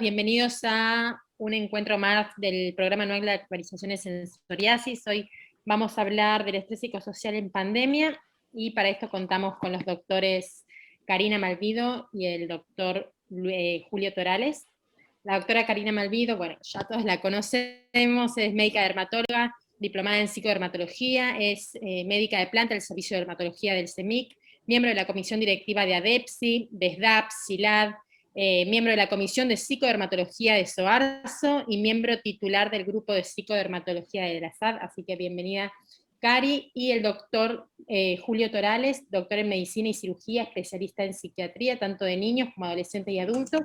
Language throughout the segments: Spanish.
Bienvenidos a un encuentro más del programa anual de actualizaciones en psoriasis. Hoy vamos a hablar del estrés psicosocial en pandemia y para esto contamos con los doctores Karina Malvido y el doctor Julio Torales. La doctora Karina Malvido, bueno, ya todos la conocemos, es médica dermatóloga, diplomada en psicodermatología, es médica de planta del Servicio de Dermatología del CEMIC, miembro de la comisión directiva de ADEPSI, de SDAPS, SILAD, miembro de la Comisión de Psicodermatología de SOARSO y miembro titular del Grupo de Psicodermatología de la SAD, así que bienvenida Cari, y el doctor Julio Torales, doctor en Medicina y Cirugía, especialista en psiquiatría, tanto de niños como adolescentes y adultos,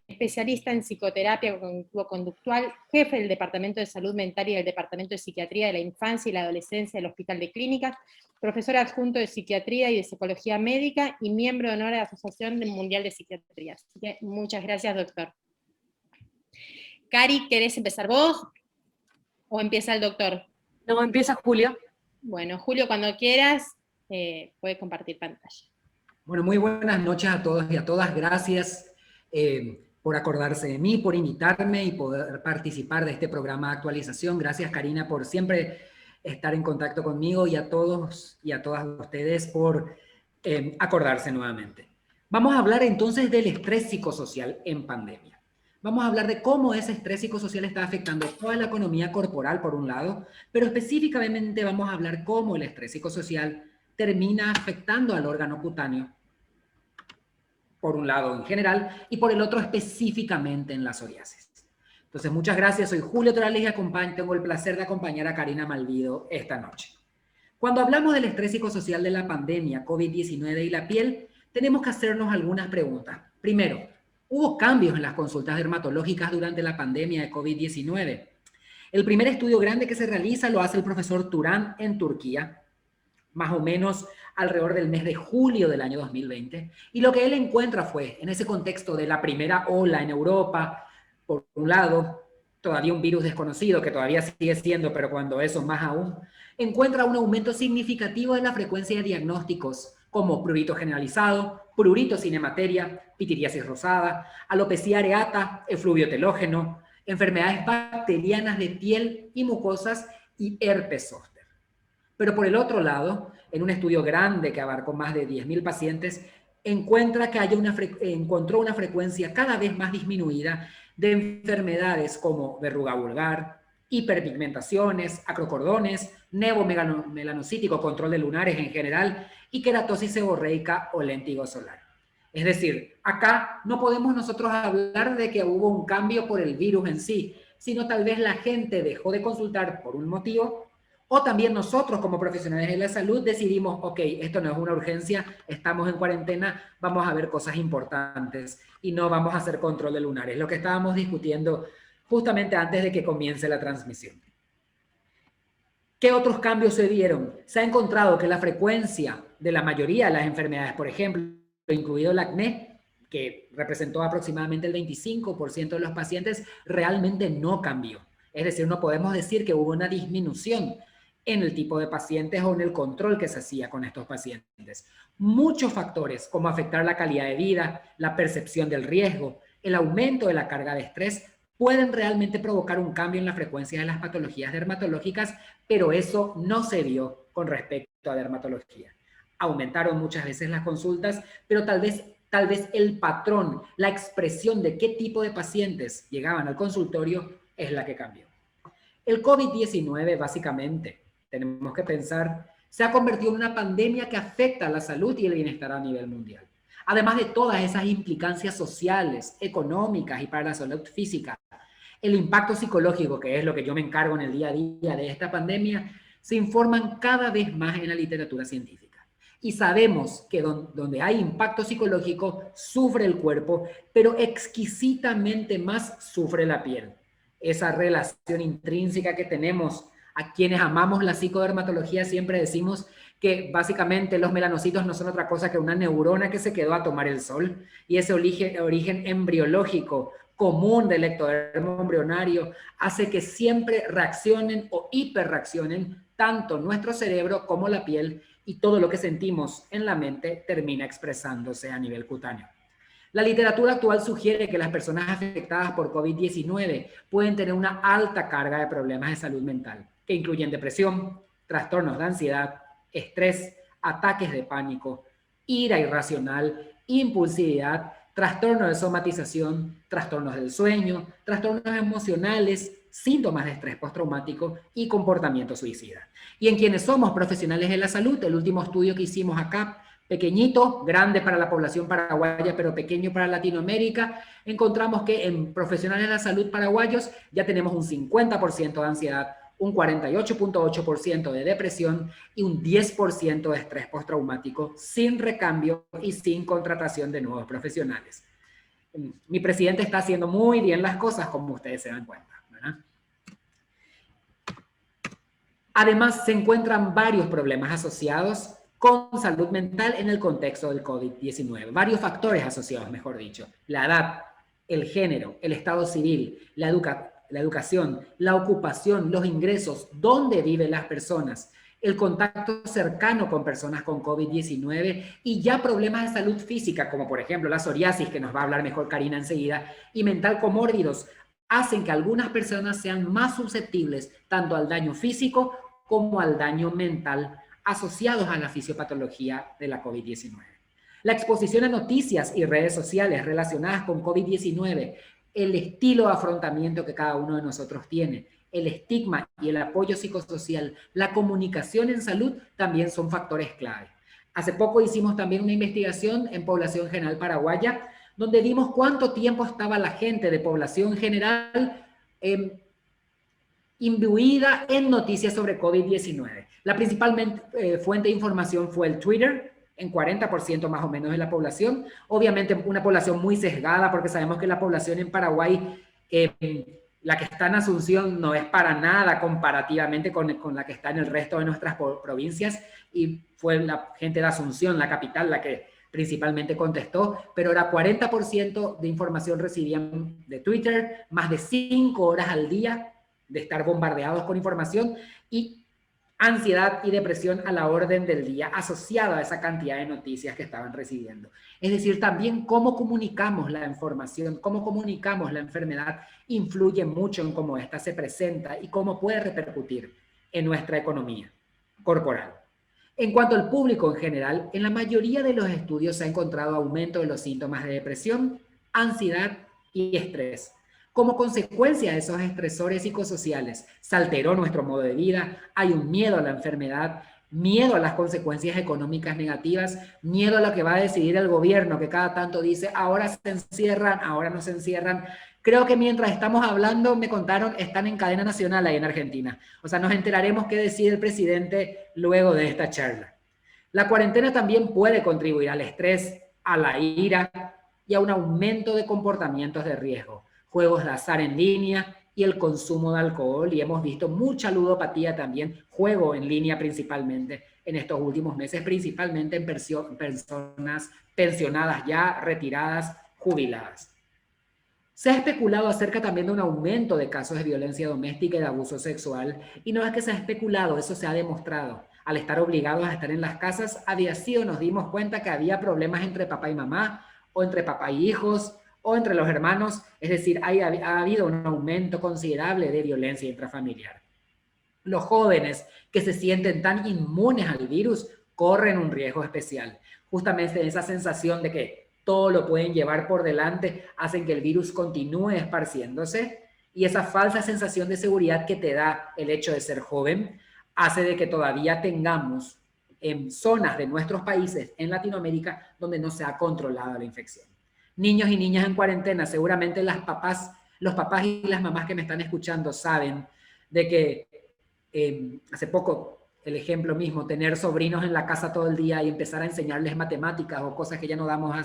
especialista en psicoterapia cognitivo-conductual, jefe del Departamento de Salud Mental y del Departamento de Psiquiatría de la Infancia y la Adolescencia del Hospital de Clínicas, profesor adjunto de Psiquiatría y de Psicología Médica y miembro de honor de la Asociación Mundial de Psiquiatría. Así que muchas gracias, doctor. Cari, ¿querés empezar vos o empieza el doctor? No, empieza Julio. Bueno, Julio, cuando quieras, puedes compartir pantalla. Bueno, muy buenas noches a todos y a todas. Gracias por acordarse de mí, por invitarme y poder participar de este programa de actualización. Gracias, Karina, por siempre estar en contacto conmigo y a todos y a todas ustedes por acordarse nuevamente. Vamos a hablar entonces del estrés psicosocial en pandemia. Vamos a hablar de cómo ese estrés psicosocial está afectando toda la economía corporal, por un lado, pero específicamente vamos a hablar cómo el estrés psicosocial termina afectando al órgano cutáneo, por un lado en general, y por el otro específicamente en la psoriasis. Entonces, muchas gracias. Soy Julio Torales y tengo el placer de acompañar a Karina Malvido esta noche. Cuando hablamos del estrés psicosocial de la pandemia, COVID-19 y la piel, tenemos que hacernos algunas preguntas. Primero, ¿hubo cambios en las consultas dermatológicas durante la pandemia de COVID-19? El primer estudio grande que se realiza lo hace el profesor Turan en Turquía, más o menos alrededor del mes de julio del año 2020. Y lo que él encuentra fue, en ese contexto de la primera ola en Europa, por un lado, todavía un virus desconocido, que todavía sigue siendo, pero cuando eso más aún, encuentra un aumento significativo de la frecuencia de diagnósticos como prurito generalizado, prurito sin hemateria, pitiriasis rosada, alopecia areata, efluvio telógeno, enfermedades bacterianas de piel y mucosas y herpes zóster. Pero por el otro lado, en un estudio grande que abarcó más de 10.000 pacientes, encuentra que encontró una frecuencia cada vez más disminuida de enfermedades como verruga vulgar, hiperpigmentaciones, acrocordones, nevomelanocítico, control de lunares en general, y queratosis seborreica o léntigo solar. Es decir, acá no podemos nosotros hablar de que hubo un cambio por el virus en sí, sino tal vez la gente dejó de consultar por un motivo, o también nosotros como profesionales de la salud decidimos, ok, esto no es una urgencia, estamos en cuarentena, vamos a ver cosas importantes y no vamos a hacer control de lunares, lo que estábamos discutiendo justamente antes de que comience la transmisión. ¿Qué otros cambios se dieron? Se ha encontrado que la frecuencia de la mayoría de las enfermedades, por ejemplo, incluido el acné, que representó aproximadamente el 25% de los pacientes, realmente no cambió. Es decir, no podemos decir que hubo una disminución en el tipo de pacientes o en el control que se hacía con estos pacientes. Muchos factores, como afectar la calidad de vida, la percepción del riesgo, el aumento de la carga de estrés, pueden realmente provocar un cambio en la frecuencia de las patologías dermatológicas, pero eso no se vio con respecto a dermatología. Aumentaron muchas veces las consultas, pero tal vez el patrón, la expresión de qué tipo de pacientes llegaban al consultorio es la que cambió. El COVID-19 básicamente, tenemos que pensar, se ha convertido en una pandemia que afecta a la salud y el bienestar a nivel mundial. Además de todas esas implicancias sociales, económicas y para la salud física, el impacto psicológico, que es lo que yo me encargo en el día a día de esta pandemia, se informan cada vez más en la literatura científica. Y sabemos que donde hay impacto psicológico, sufre el cuerpo, pero exquisitamente más sufre la piel. Esa relación intrínseca que tenemos a quienes amamos la psicodermatología, siempre decimos que básicamente los melanocitos no son otra cosa que una neurona que se quedó a tomar el sol, y ese origen embriológico común del ectodermo embrionario hace que siempre reaccionen o hiperreaccionen tanto nuestro cerebro como la piel, y todo lo que sentimos en la mente termina expresándose a nivel cutáneo. La literatura actual sugiere que las personas afectadas por COVID-19 pueden tener una alta carga de problemas de salud mental, que incluyen depresión, trastornos de ansiedad, estrés, ataques de pánico, ira irracional, impulsividad, trastornos de somatización, trastornos del sueño, trastornos emocionales, síntomas de estrés postraumático y comportamiento suicida. Y en quienes somos profesionales de la salud, el último estudio que hicimos acá, pequeñito, grande para la población paraguaya, pero pequeño para Latinoamérica, encontramos que en profesionales de la salud paraguayos ya tenemos un 50% de ansiedad, un 48.8% de depresión y un 10% de estrés postraumático sin recambio y sin contratación de nuevos profesionales. Mi presidente está haciendo muy bien las cosas, como ustedes se dan cuenta, ¿verdad? Además, se encuentran varios problemas asociados con salud mental en el contexto del COVID-19. Varios factores asociados, mejor dicho. La edad, el género, el estado civil, la educación, la ocupación, los ingresos, dónde viven las personas, el contacto cercano con personas con COVID-19 y ya problemas de salud física, como por ejemplo la psoriasis, que nos va a hablar mejor Karina enseguida, y mental comórbidos, hacen que algunas personas sean más susceptibles tanto al daño físico como al daño mental asociados a la fisiopatología de la COVID-19. La exposición a noticias y redes sociales relacionadas con COVID-19, el estilo de afrontamiento que cada uno de nosotros tiene, el estigma y el apoyo psicosocial, la comunicación en salud también son factores clave. Hace poco hicimos también una investigación en población general paraguaya, donde vimos cuánto tiempo estaba la gente de población general imbuida en noticias sobre COVID-19. La principal fuente de información fue el Twitter, en 40% más o menos de la población. Obviamente una población muy sesgada, porque sabemos que la población en Paraguay, la que está en Asunción, no es para nada comparativamente con la que está en el resto de nuestras provincias, y fue la gente de Asunción, la capital, la que principalmente contestó, pero era 40% de información recibían de Twitter, más de 5 horas al día de estar bombardeados con información y ansiedad y depresión a la orden del día asociada a esa cantidad de noticias que estaban recibiendo. Es decir, también cómo comunicamos la información, cómo comunicamos la enfermedad influye mucho en cómo ésta se presenta y cómo puede repercutir en nuestra economía corporal. En cuanto al público en general, en la mayoría de los estudios se ha encontrado aumento de los síntomas de depresión, ansiedad y estrés. Como consecuencia de esos estresores psicosociales, se alteró nuestro modo de vida, hay un miedo a la enfermedad, miedo a las consecuencias económicas negativas, miedo a lo que va a decidir el gobierno, que cada tanto dice, ahora se encierran, ahora no se encierran. Creo que mientras estamos hablando, me contaron, están en cadena nacional ahí en Argentina. O sea, nos enteraremos qué decide el presidente luego de esta charla. La cuarentena también puede contribuir al estrés, a la ira y a un aumento de comportamientos de riesgo. Juegos de azar en línea y el consumo de alcohol, y hemos visto mucha ludopatía también, juego en línea principalmente en estos últimos meses, principalmente en personas pensionadas ya, retiradas, jubiladas. Se ha especulado acerca también de un aumento de casos de violencia doméstica y de abuso sexual, y no es que se ha especulado, eso se ha demostrado. Al estar obligados a estar en las casas, había sido, nos dimos cuenta que había problemas entre papá y mamá, o entre papá y hijos, o entre los hermanos, es decir, ha habido un aumento considerable de violencia intrafamiliar. Los jóvenes que se sienten tan inmunes al virus corren un riesgo especial. Justamente esa sensación de que todo lo pueden llevar por delante hacen que el virus continúe esparciéndose, y esa falsa sensación de seguridad que te da el hecho de ser joven hace de que todavía tengamos en zonas de nuestros países en Latinoamérica donde no se ha controlado la infección. Niños y niñas en cuarentena, seguramente los papás y las mamás que me están escuchando saben de que hace poco, el ejemplo mismo, tener sobrinos en la casa todo el día y empezar a enseñarles matemáticas o cosas que ya no damos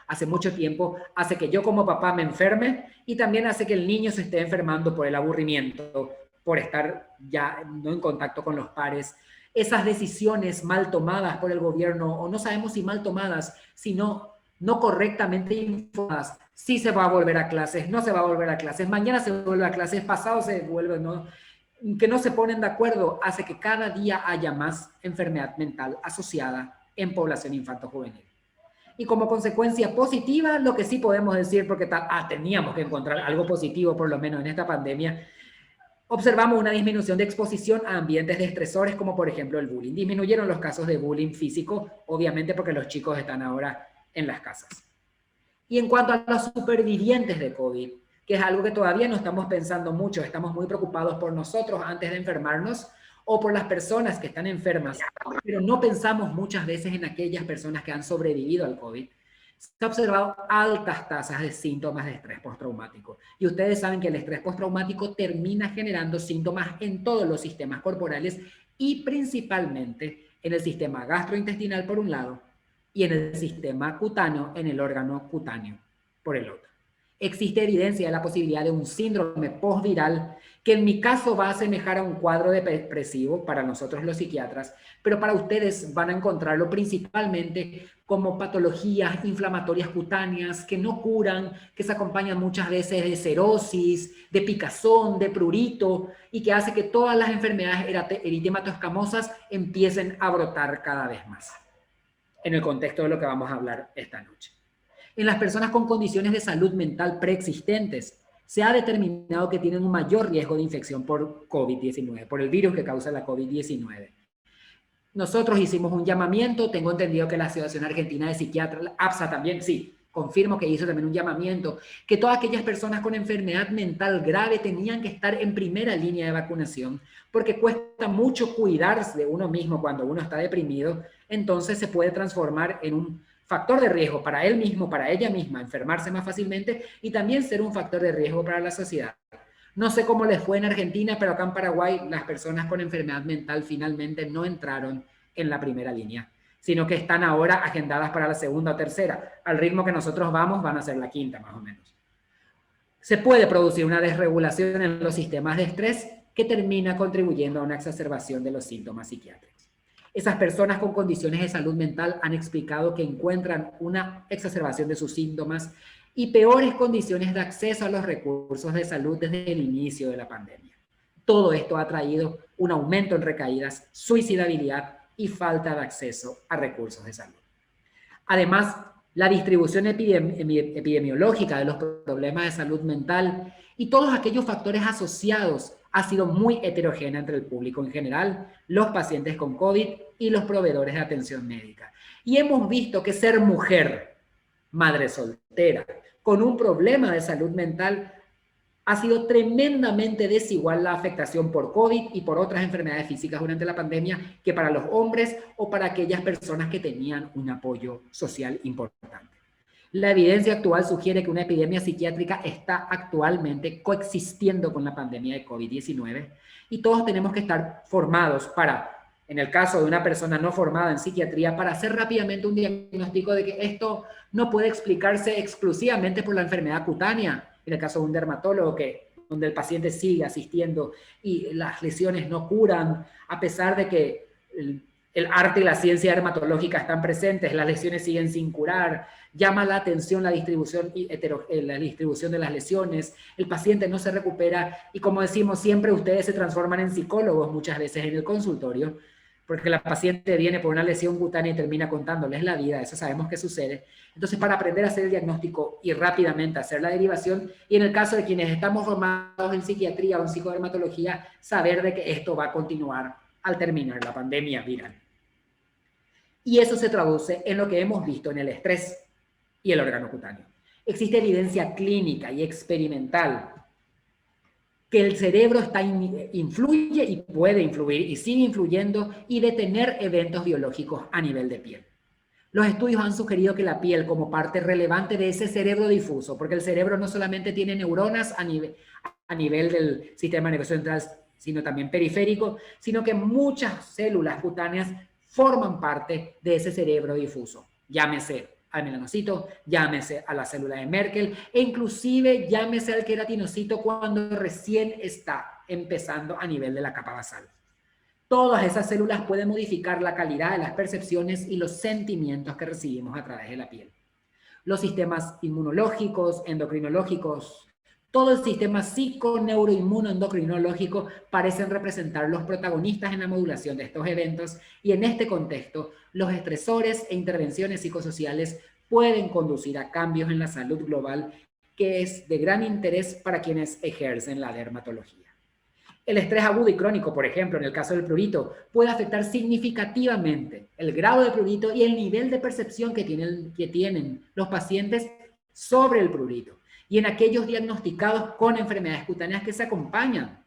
hace mucho tiempo, hace que yo como papá me enferme, y también hace que el niño se esté enfermando por el aburrimiento, por estar ya no en contacto con los pares. Esas decisiones mal tomadas por el gobierno, o no sabemos si mal tomadas, sino no correctamente informadas, si se va a volver a clases, no se va a volver a clases, mañana se vuelve a clases, pasado se vuelve, ¿no? Que no se ponen de acuerdo, hace que cada día haya más enfermedad mental asociada en población infanto-juvenil. Y como consecuencia positiva, lo que sí podemos decir, porque teníamos que encontrar algo positivo por lo menos en esta pandemia, observamos una disminución de exposición a ambientes de estresores como por ejemplo el bullying. Disminuyeron los casos de bullying físico, obviamente porque los chicos están ahora en las casas. Y en cuanto a los supervivientes de COVID, que es algo que todavía no estamos pensando mucho, estamos muy preocupados por nosotros antes de enfermarnos o por las personas que están enfermas, pero no pensamos muchas veces en aquellas personas que han sobrevivido al COVID. Se ha observado altas tasas de síntomas de estrés postraumático. Y ustedes saben que el estrés postraumático termina generando síntomas en todos los sistemas corporales y principalmente en el sistema gastrointestinal por un lado y en el sistema cutáneo, en el órgano cutáneo por el otro. Existe evidencia de la posibilidad de un síndrome postviral que en mi caso va a asemejar a un cuadro depresivo para nosotros los psiquiatras, pero para ustedes van a encontrarlo principalmente como patologías inflamatorias cutáneas que no curan, que se acompañan muchas veces de cerosis, de picazón, de prurito, y que hace que todas las enfermedades eritematoescamosas empiecen a brotar cada vez más, en el contexto de lo que vamos a hablar esta noche. En las personas con condiciones de salud mental preexistentes, se ha determinado que tienen un mayor riesgo de infección por COVID-19, por el virus que causa la COVID-19. Nosotros hicimos un llamamiento, tengo entendido que la Asociación Argentina de Psiquiatras, la APSA también, sí, confirmo que hizo también un llamamiento, que todas aquellas personas con enfermedad mental grave tenían que estar en primera línea de vacunación, porque cuesta mucho cuidarse de uno mismo cuando uno está deprimido, entonces se puede transformar en un factor de riesgo para él mismo, para ella misma, enfermarse más fácilmente y también ser un factor de riesgo para la sociedad. No sé cómo les fue en Argentina, pero acá en Paraguay las personas con enfermedad mental finalmente no entraron en la primera línea, sino que están ahora agendadas para la segunda o tercera. Al ritmo que nosotros vamos, van a ser la quinta más o menos. Se puede producir una desregulación en los sistemas de estrés que termina contribuyendo a una exacerbación de los síntomas psiquiátricos. Esas personas con condiciones de salud mental han explicado que encuentran una exacerbación de sus síntomas y peores condiciones de acceso a los recursos de salud desde el inicio de la pandemia. Todo esto ha traído un aumento en recaídas, suicidabilidad y falta de acceso a recursos de salud. Además, la distribución epidemiológica de los problemas de salud mental y todos aquellos factores asociados ha sido muy heterogénea entre el público en general, los pacientes con COVID y los proveedores de atención médica. Y hemos visto que ser mujer, madre soltera, con un problema de salud mental, ha sido tremendamente desigual la afectación por COVID y por otras enfermedades físicas durante la pandemia que para los hombres o para aquellas personas que tenían un apoyo social importante. La evidencia actual sugiere que una epidemia psiquiátrica está actualmente coexistiendo con la pandemia de COVID-19 y todos tenemos que estar formados para, en el caso de una persona no formada en psiquiatría, para hacer rápidamente un diagnóstico de que esto no puede explicarse exclusivamente por la enfermedad cutánea, en el caso de un dermatólogo donde el paciente sigue asistiendo y las lesiones no curan, a pesar de que el arte y la ciencia dermatológica están presentes, las lesiones siguen sin curar, llama la atención la distribución de las lesiones, el paciente no se recupera y como decimos siempre, ustedes se transforman en psicólogos muchas veces en el consultorio, porque la paciente viene por una lesión cutánea y termina contándoles la vida, eso sabemos que sucede. Entonces, para aprender a hacer el diagnóstico y rápidamente hacer la derivación, y en el caso de quienes estamos formados en psiquiatría o en psicodermatología, saber de que esto va a continuar al terminar la pandemia viral. Y eso se traduce en lo que hemos visto en el estrés y el órgano cutáneo. Existe evidencia clínica y experimental que el cerebro influye y puede influir y sigue influyendo y detener eventos biológicos a nivel de piel. Los estudios han sugerido que la piel como parte relevante de ese cerebro difuso, porque el cerebro no solamente tiene neuronas a nivel del sistema nervioso central, sino también periférico, sino que muchas células cutáneas forman parte de ese cerebro difuso. Llámese al melanocito, llámese a la célula de Merkel e inclusive llámese al queratinocito cuando recién está empezando a nivel de la capa basal. Todas esas células pueden modificar la calidad de las percepciones y los sentimientos que recibimos a través de la piel. Los sistemas inmunológicos, endocrinológicos, todo el sistema psiconeuroinmunoendocrinológico parecen representar los protagonistas en la modulación de estos eventos y en este contexto los estresores e intervenciones psicosociales pueden conducir a cambios en la salud global que es de gran interés para quienes ejercen la dermatología. El estrés agudo y crónico, por ejemplo, en el caso del prurito, puede afectar significativamente el grado de prurito y el nivel de percepción que tienen los pacientes sobre el prurito. Y en aquellos diagnosticados con enfermedades cutáneas que se acompañan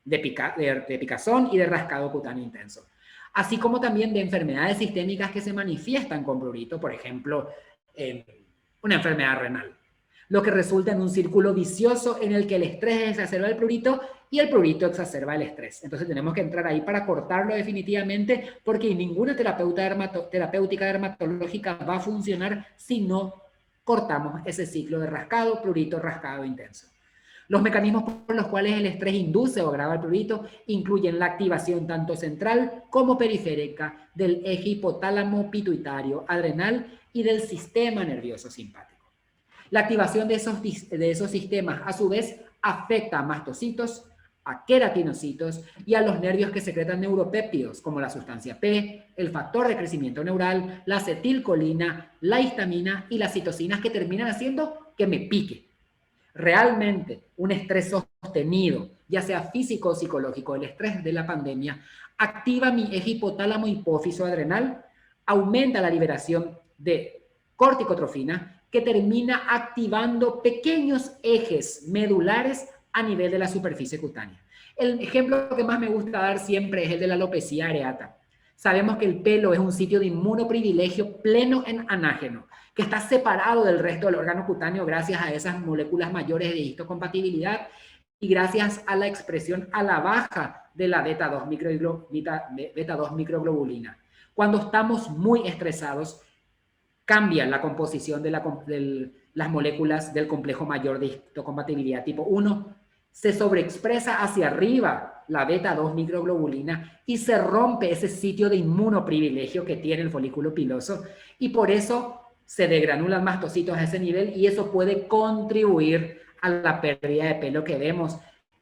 de picazón y de rascado cutáneo intenso. Así como también de enfermedades sistémicas que se manifiestan con prurito, por ejemplo, una enfermedad renal. Lo que resulta en un círculo vicioso en el que el estrés exacerba el prurito y el prurito exacerba el estrés. Entonces tenemos que entrar ahí para cortarlo definitivamente, porque ninguna terapéutica dermatológica va a funcionar si no cortamos ese ciclo de rascado, prurito, rascado intenso. Los mecanismos por los cuales el estrés induce o agrava el prurito incluyen la activación tanto central como periférica del eje hipotálamo pituitario adrenal y del sistema nervioso simpático. La activación de esos sistemas, a su vez, afecta a mastocitos, a queratinocitos y a los nervios que secretan neuropéptidos, como la sustancia P, el factor de crecimiento neural, la acetilcolina, la histamina y las citocinas que terminan haciendo que me pique. Realmente, un estrés sostenido, ya sea físico o psicológico, el estrés de la pandemia, activa mi eje hipotálamo hipófiso adrenal, aumenta la liberación de corticotrofina, que termina activando pequeños ejes medulares a nivel de la superficie cutánea. El ejemplo que más me gusta dar siempre es el de la alopecia areata. Sabemos que el pelo es un sitio de inmunoprivilegio pleno en anágeno, que está separado del resto del órgano cutáneo gracias a esas moléculas mayores de histocompatibilidad y gracias a la expresión a la baja de la beta-2 microglobulina. Cuando estamos muy estresados, cambia la composición de las moléculas del complejo mayor de histocompatibilidad tipo 1, se sobreexpresa hacia arriba la beta-2 microglobulina y se rompe ese sitio de inmunoprivilegio que tiene el folículo piloso y por eso se degranulan mastocitos a ese nivel y eso puede contribuir a la pérdida de pelo que vemos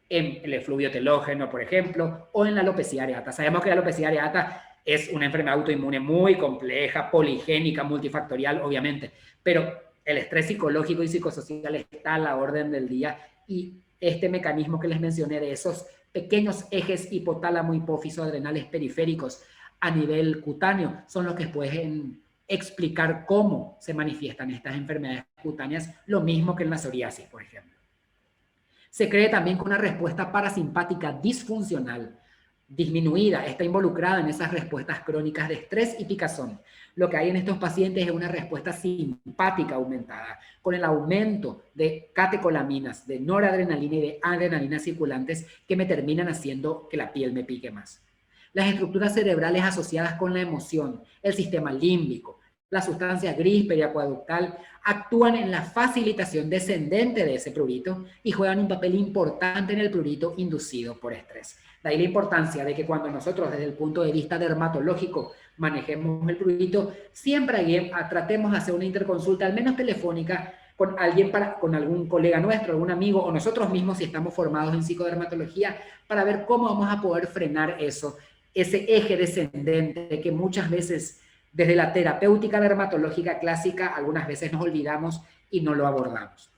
en el efluvio telógeno, por ejemplo, o en la alopecia areata. Sabemos que la alopecia areata es una enfermedad autoinmune muy compleja, poligénica, multifactorial, obviamente, pero el estrés psicológico y psicosocial está a la orden del día y este mecanismo que les mencioné de esos pequeños ejes hipotálamo, hipófiso, adrenales periféricos a nivel cutáneo son los que pueden explicar cómo se manifiestan estas enfermedades cutáneas, lo mismo que en la psoriasis, por ejemplo. Se cree también que una respuesta parasimpática disfuncional disminuida está involucrada en esas respuestas crónicas de estrés y picazón. Lo que hay en estos pacientes es una respuesta simpática aumentada, con el aumento de catecolaminas, de noradrenalina y de adrenalina circulantes que me terminan haciendo que la piel me pique más. Las estructuras cerebrales asociadas con la emoción, el sistema límbico, la sustancia gris periacueductal actúan en la facilitación descendente de ese prurito y juegan un papel importante en el prurito inducido por estrés. De ahí la importancia de que cuando nosotros desde el punto de vista dermatológico manejemos el prurito, siempre tratemos de hacer una interconsulta, al menos telefónica, con alguien, con algún colega nuestro, algún amigo o nosotros mismos si estamos formados en psicodermatología, para ver cómo vamos a poder frenar eso, ese eje descendente que muchas veces desde la terapéutica dermatológica clásica algunas veces nos olvidamos y no lo abordamos.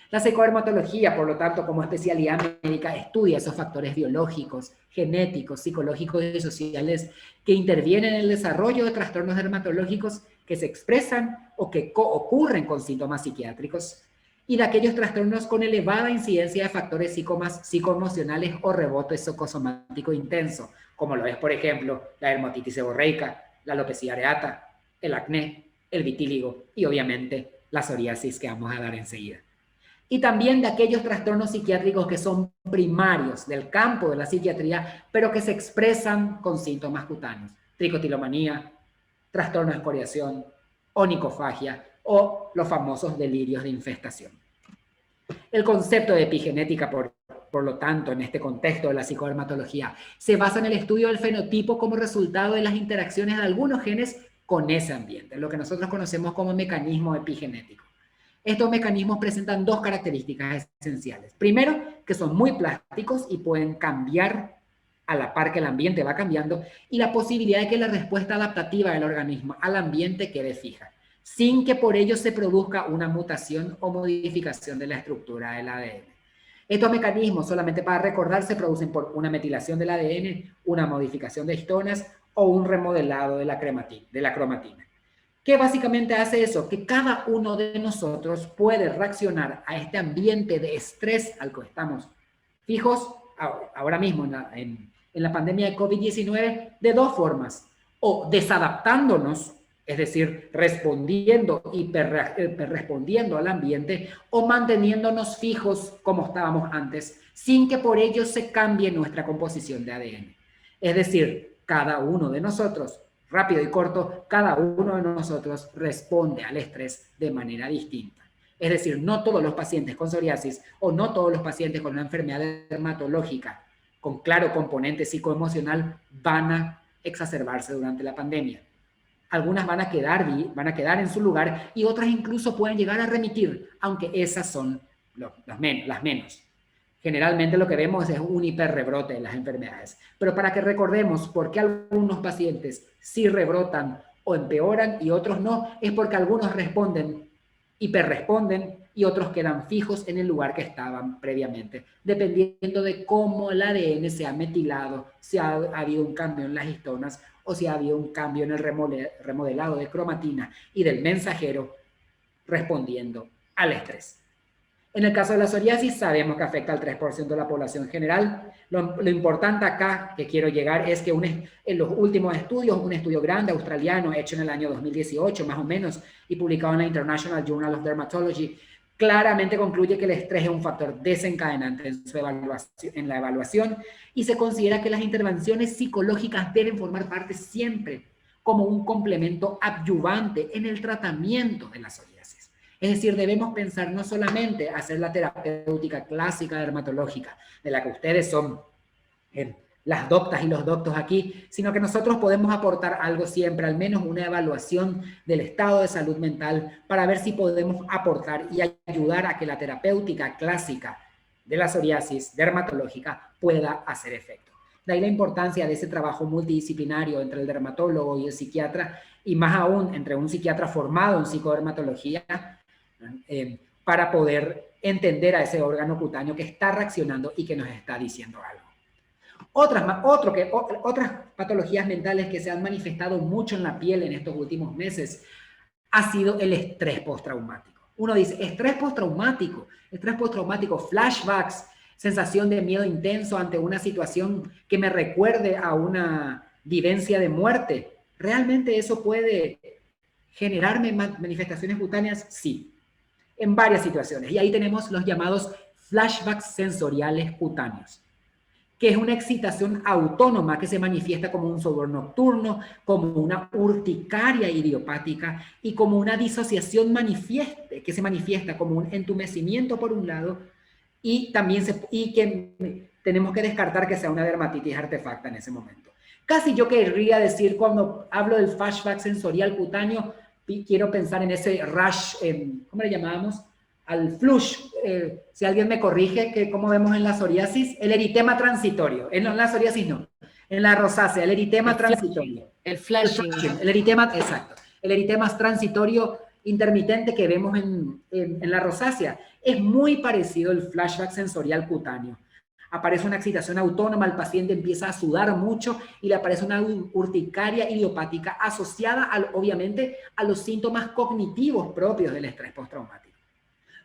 La psicodermatología, por lo tanto, como especialidad médica, estudia esos factores biológicos, genéticos, psicológicos y sociales que intervienen en el desarrollo de trastornos dermatológicos que se expresan o que ocurren con síntomas psiquiátricos y de aquellos trastornos con elevada incidencia de factores psicoemocionales o rebote psicosomático intenso, como lo es, por ejemplo, la dermatitis seborreica, la alopecia areata, el acné, el vitíligo y, obviamente, la psoriasis que vamos a dar enseguida. Y también de aquellos trastornos psiquiátricos que son primarios del campo de la psiquiatría, pero que se expresan con síntomas cutáneos. Tricotilomanía, trastorno de escoriación, onicofagia o los famosos delirios de infestación. El concepto de epigenética, por lo tanto, en este contexto de la psicodermatología, se basa en el estudio del fenotipo como resultado de las interacciones de algunos genes con ese ambiente, lo que nosotros conocemos como mecanismo epigenético. Estos mecanismos presentan dos características esenciales. Primero, que son muy plásticos y pueden cambiar a la par que el ambiente va cambiando, y la posibilidad de que la respuesta adaptativa del organismo al ambiente quede fija. sin que por ello se produzca una mutación o modificación de la estructura del ADN. Estos mecanismos, solamente para recordar, se producen por una metilación del ADN, una modificación de histonas o un remodelado de la cromatina. ¿Qué básicamente hace eso? Que cada uno de nosotros puede reaccionar a este ambiente de estrés al que estamos fijos ahora mismo en la pandemia de COVID-19 de dos formas. O desadaptándonos, es decir, respondiendo, respondiendo al ambiente, o manteniéndonos fijos como estábamos antes, sin que por ello se cambie nuestra composición de ADN. Es decir, cada uno de nosotros, rápido y corto, cada uno de nosotros responde al estrés de manera distinta. Es decir, no todos los pacientes con psoriasis o no todos los pacientes con una enfermedad dermatológica con claro componente psicoemocional van a exacerbarse durante la pandemia. Algunas van a quedar en su lugar y otras incluso pueden llegar a remitir, aunque esas son las menos. Generalmente lo que vemos es un hiperrebrote de las enfermedades. Pero para que recordemos por qué algunos pacientes sí rebrotan o empeoran y otros no, es porque algunos hiperresponden y otros quedan fijos en el lugar que estaban previamente, dependiendo de cómo el ADN se ha metilado, si ha habido un cambio en las histonas o si ha habido un cambio en el remodelado de cromatina y del mensajero respondiendo al estrés. En el caso de la psoriasis sabemos que afecta al 3% de la población general. Lo importante acá que quiero llegar es que en los últimos estudios, un estudio grande australiano hecho en el año 2018 más o menos y publicado en la International Journal of Dermatology, claramente concluye que el estrés es un factor desencadenante en la evaluación y se considera que las intervenciones psicológicas deben formar parte siempre como un complemento adyuvante en el tratamiento de la psoriasis. Es decir, debemos pensar no solamente hacer la terapéutica clásica dermatológica, de la que ustedes son las doctas y los doctos aquí, sino que nosotros podemos aportar algo siempre, al menos una evaluación del estado de salud mental para ver si podemos aportar y ayudar a que la terapéutica clásica de la psoriasis dermatológica pueda hacer efecto. De ahí la importancia de ese trabajo multidisciplinario entre el dermatólogo y el psiquiatra, y más aún entre un psiquiatra formado en psicodermatología, para poder entender a ese órgano cutáneo que está reaccionando y que nos está diciendo algo. Otras patologías mentales que se han manifestado mucho en la piel en estos últimos meses ha sido el estrés postraumático. Uno dice, estrés postraumático, flashbacks, sensación de miedo intenso ante una situación que me recuerde a una vivencia de muerte. ¿Realmente eso puede generarme manifestaciones cutáneas? Sí, en varias situaciones. Y ahí tenemos los llamados flashbacks sensoriales cutáneos, que es una excitación autónoma que se manifiesta como un sudor nocturno, como una urticaria idiopática y como una disociación que se manifiesta como un entumecimiento por un lado y también que tenemos que descartar que sea una dermatitis artefacta en ese momento. Casi yo querría decir, cuando hablo del flashback sensorial cutáneo, quiero pensar en ese rash, ¿cómo le llamábamos? Al flush, si alguien me corrige, que como vemos en la psoriasis, el eritema transitorio, en la psoriasis no, en la rosácea, el eritema transitorio. El flashing. El eritema, exacto, el eritema transitorio intermitente que vemos en la rosácea. Es muy parecido al flashback sensorial cutáneo. Aparece una excitación autónoma, el paciente empieza a sudar mucho y le aparece una urticaria idiopática asociada, obviamente, a los síntomas cognitivos propios del estrés postraumático.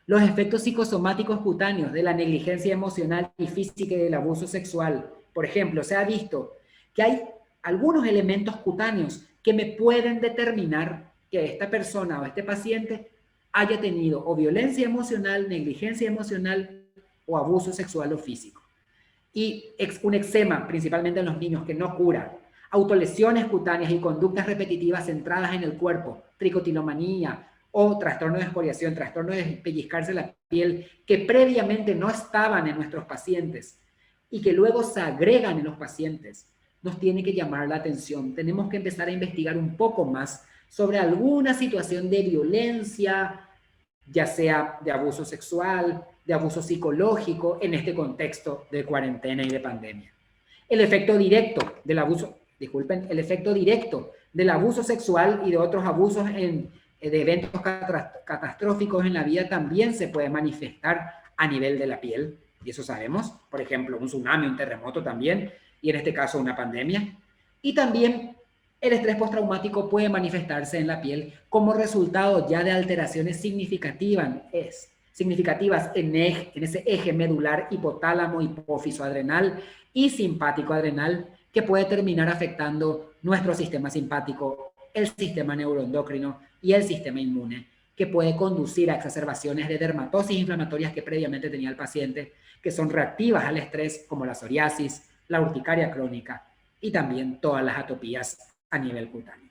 Los efectos psicosomáticos cutáneos de la negligencia emocional y física y del abuso sexual. Por ejemplo, se ha visto que hay algunos elementos cutáneos que me pueden determinar que esta persona o este paciente haya tenido o violencia emocional, negligencia emocional o abuso sexual o físico. Y un eczema, principalmente en los niños, que no cura. Autolesiones cutáneas y conductas repetitivas centradas en el cuerpo, tricotilomanía o trastorno de escoriación, trastorno de pellizcarse la piel, que previamente no estaban en nuestros pacientes y que luego se agregan en los pacientes, nos tiene que llamar la atención. Tenemos que empezar a investigar un poco más sobre alguna situación de violencia, ya sea de abuso sexual, de abuso psicológico, en este contexto de cuarentena y de pandemia. El efecto directo del abuso sexual y de otros abusos en de eventos catastróficos en la vida también se puede manifestar a nivel de la piel, y eso sabemos, por ejemplo, un tsunami, un terremoto también, y en este caso una pandemia. Y también el estrés postraumático puede manifestarse en la piel como resultado ya de alteraciones significativas en ese eje medular, hipotálamo, hipófiso adrenal y simpático adrenal, que puede terminar afectando nuestro sistema simpático, el sistema neuroendocrino y el sistema inmune, que puede conducir a exacerbaciones de dermatosis inflamatorias que previamente tenía el paciente, que son reactivas al estrés, como la psoriasis, la urticaria crónica y también todas las atopías a nivel cutáneo.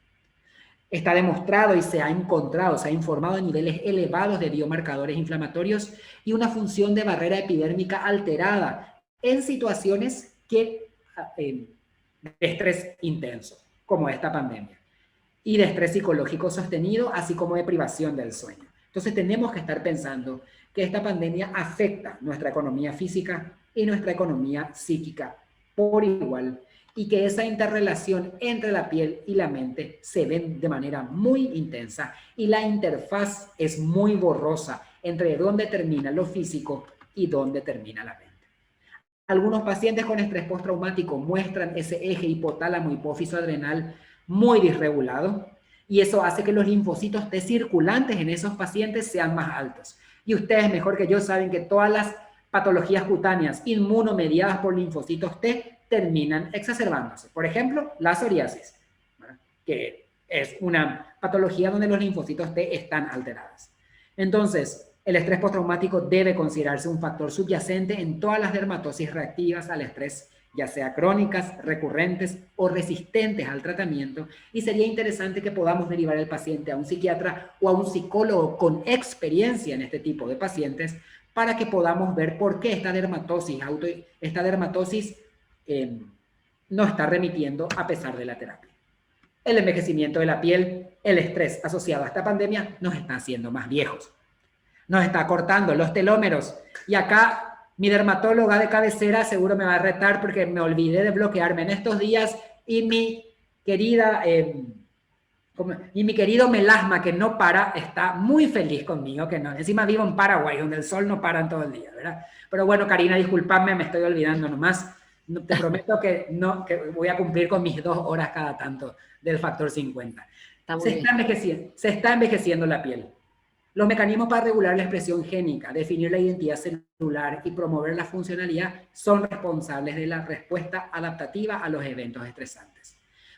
Está demostrado y se ha encontrado, se ha informado de niveles elevados de biomarcadores inflamatorios y una función de barrera epidérmica alterada en situaciones de estrés intenso, como esta pandemia, y de estrés psicológico sostenido, así como de privación del sueño. Entonces tenemos que estar pensando que esta pandemia afecta nuestra economía física y nuestra economía psíquica por igual, y que esa interrelación entre la piel y la mente se ve de manera muy intensa y la interfaz es muy borrosa entre dónde termina lo físico y dónde termina la mente. Algunos pacientes con estrés postraumático muestran ese eje hipotálamo hipófiso adrenal muy disregulado, y eso hace que los linfocitos T circulantes en esos pacientes sean más altos. Y ustedes mejor que yo saben que todas las patologías cutáneas inmunomediadas por linfocitos T terminan exacerbándose. Por ejemplo, la psoriasis, ¿verdad?, que es una patología donde los linfocitos T están alterados. Entonces, el estrés postraumático debe considerarse un factor subyacente en todas las dermatosis reactivas al estrés, ya sea crónicas, recurrentes o resistentes al tratamiento, y sería interesante que podamos derivar al paciente a un psiquiatra o a un psicólogo con experiencia en este tipo de pacientes para que podamos ver por qué esta dermatosis no está remitiendo a pesar de la terapia. El envejecimiento de la piel, el estrés asociado a esta pandemia nos está haciendo más viejos. Nos está cortando los telómeros. Y acá mi dermatóloga de cabecera seguro me va a retar porque me olvidé de bloquearme en estos días, y mi querido melasma, que no para, está muy feliz conmigo, que no, encima vivo en Paraguay, donde el sol no para en todo el día, ¿verdad? Pero bueno, Karina, discúlpame, me estoy olvidando nomás. Te prometo que voy a cumplir con mis 2 horas cada tanto del factor 50. Se está envejeciendo la piel. Los mecanismos para regular la expresión génica, definir la identidad celular y promover la funcionalidad son responsables de la respuesta adaptativa a los eventos estresantes.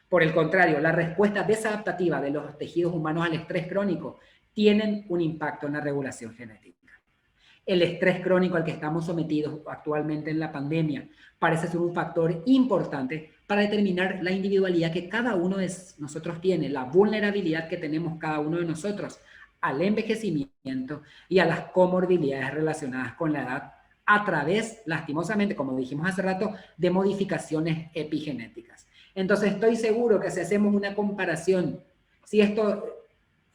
Por el contrario, la respuesta desadaptativa de los tejidos humanos al estrés crónico tienen un impacto en la regulación genética. El estrés crónico al que estamos sometidos actualmente en la pandemia parece ser un factor importante para determinar la individualidad que cada uno de nosotros tiene, la vulnerabilidad que tenemos cada uno de nosotros al envejecimiento y a las comorbilidades relacionadas con la edad a través, lastimosamente, como dijimos hace rato, de modificaciones epigenéticas. Entonces estoy seguro que si hacemos una comparación, si esto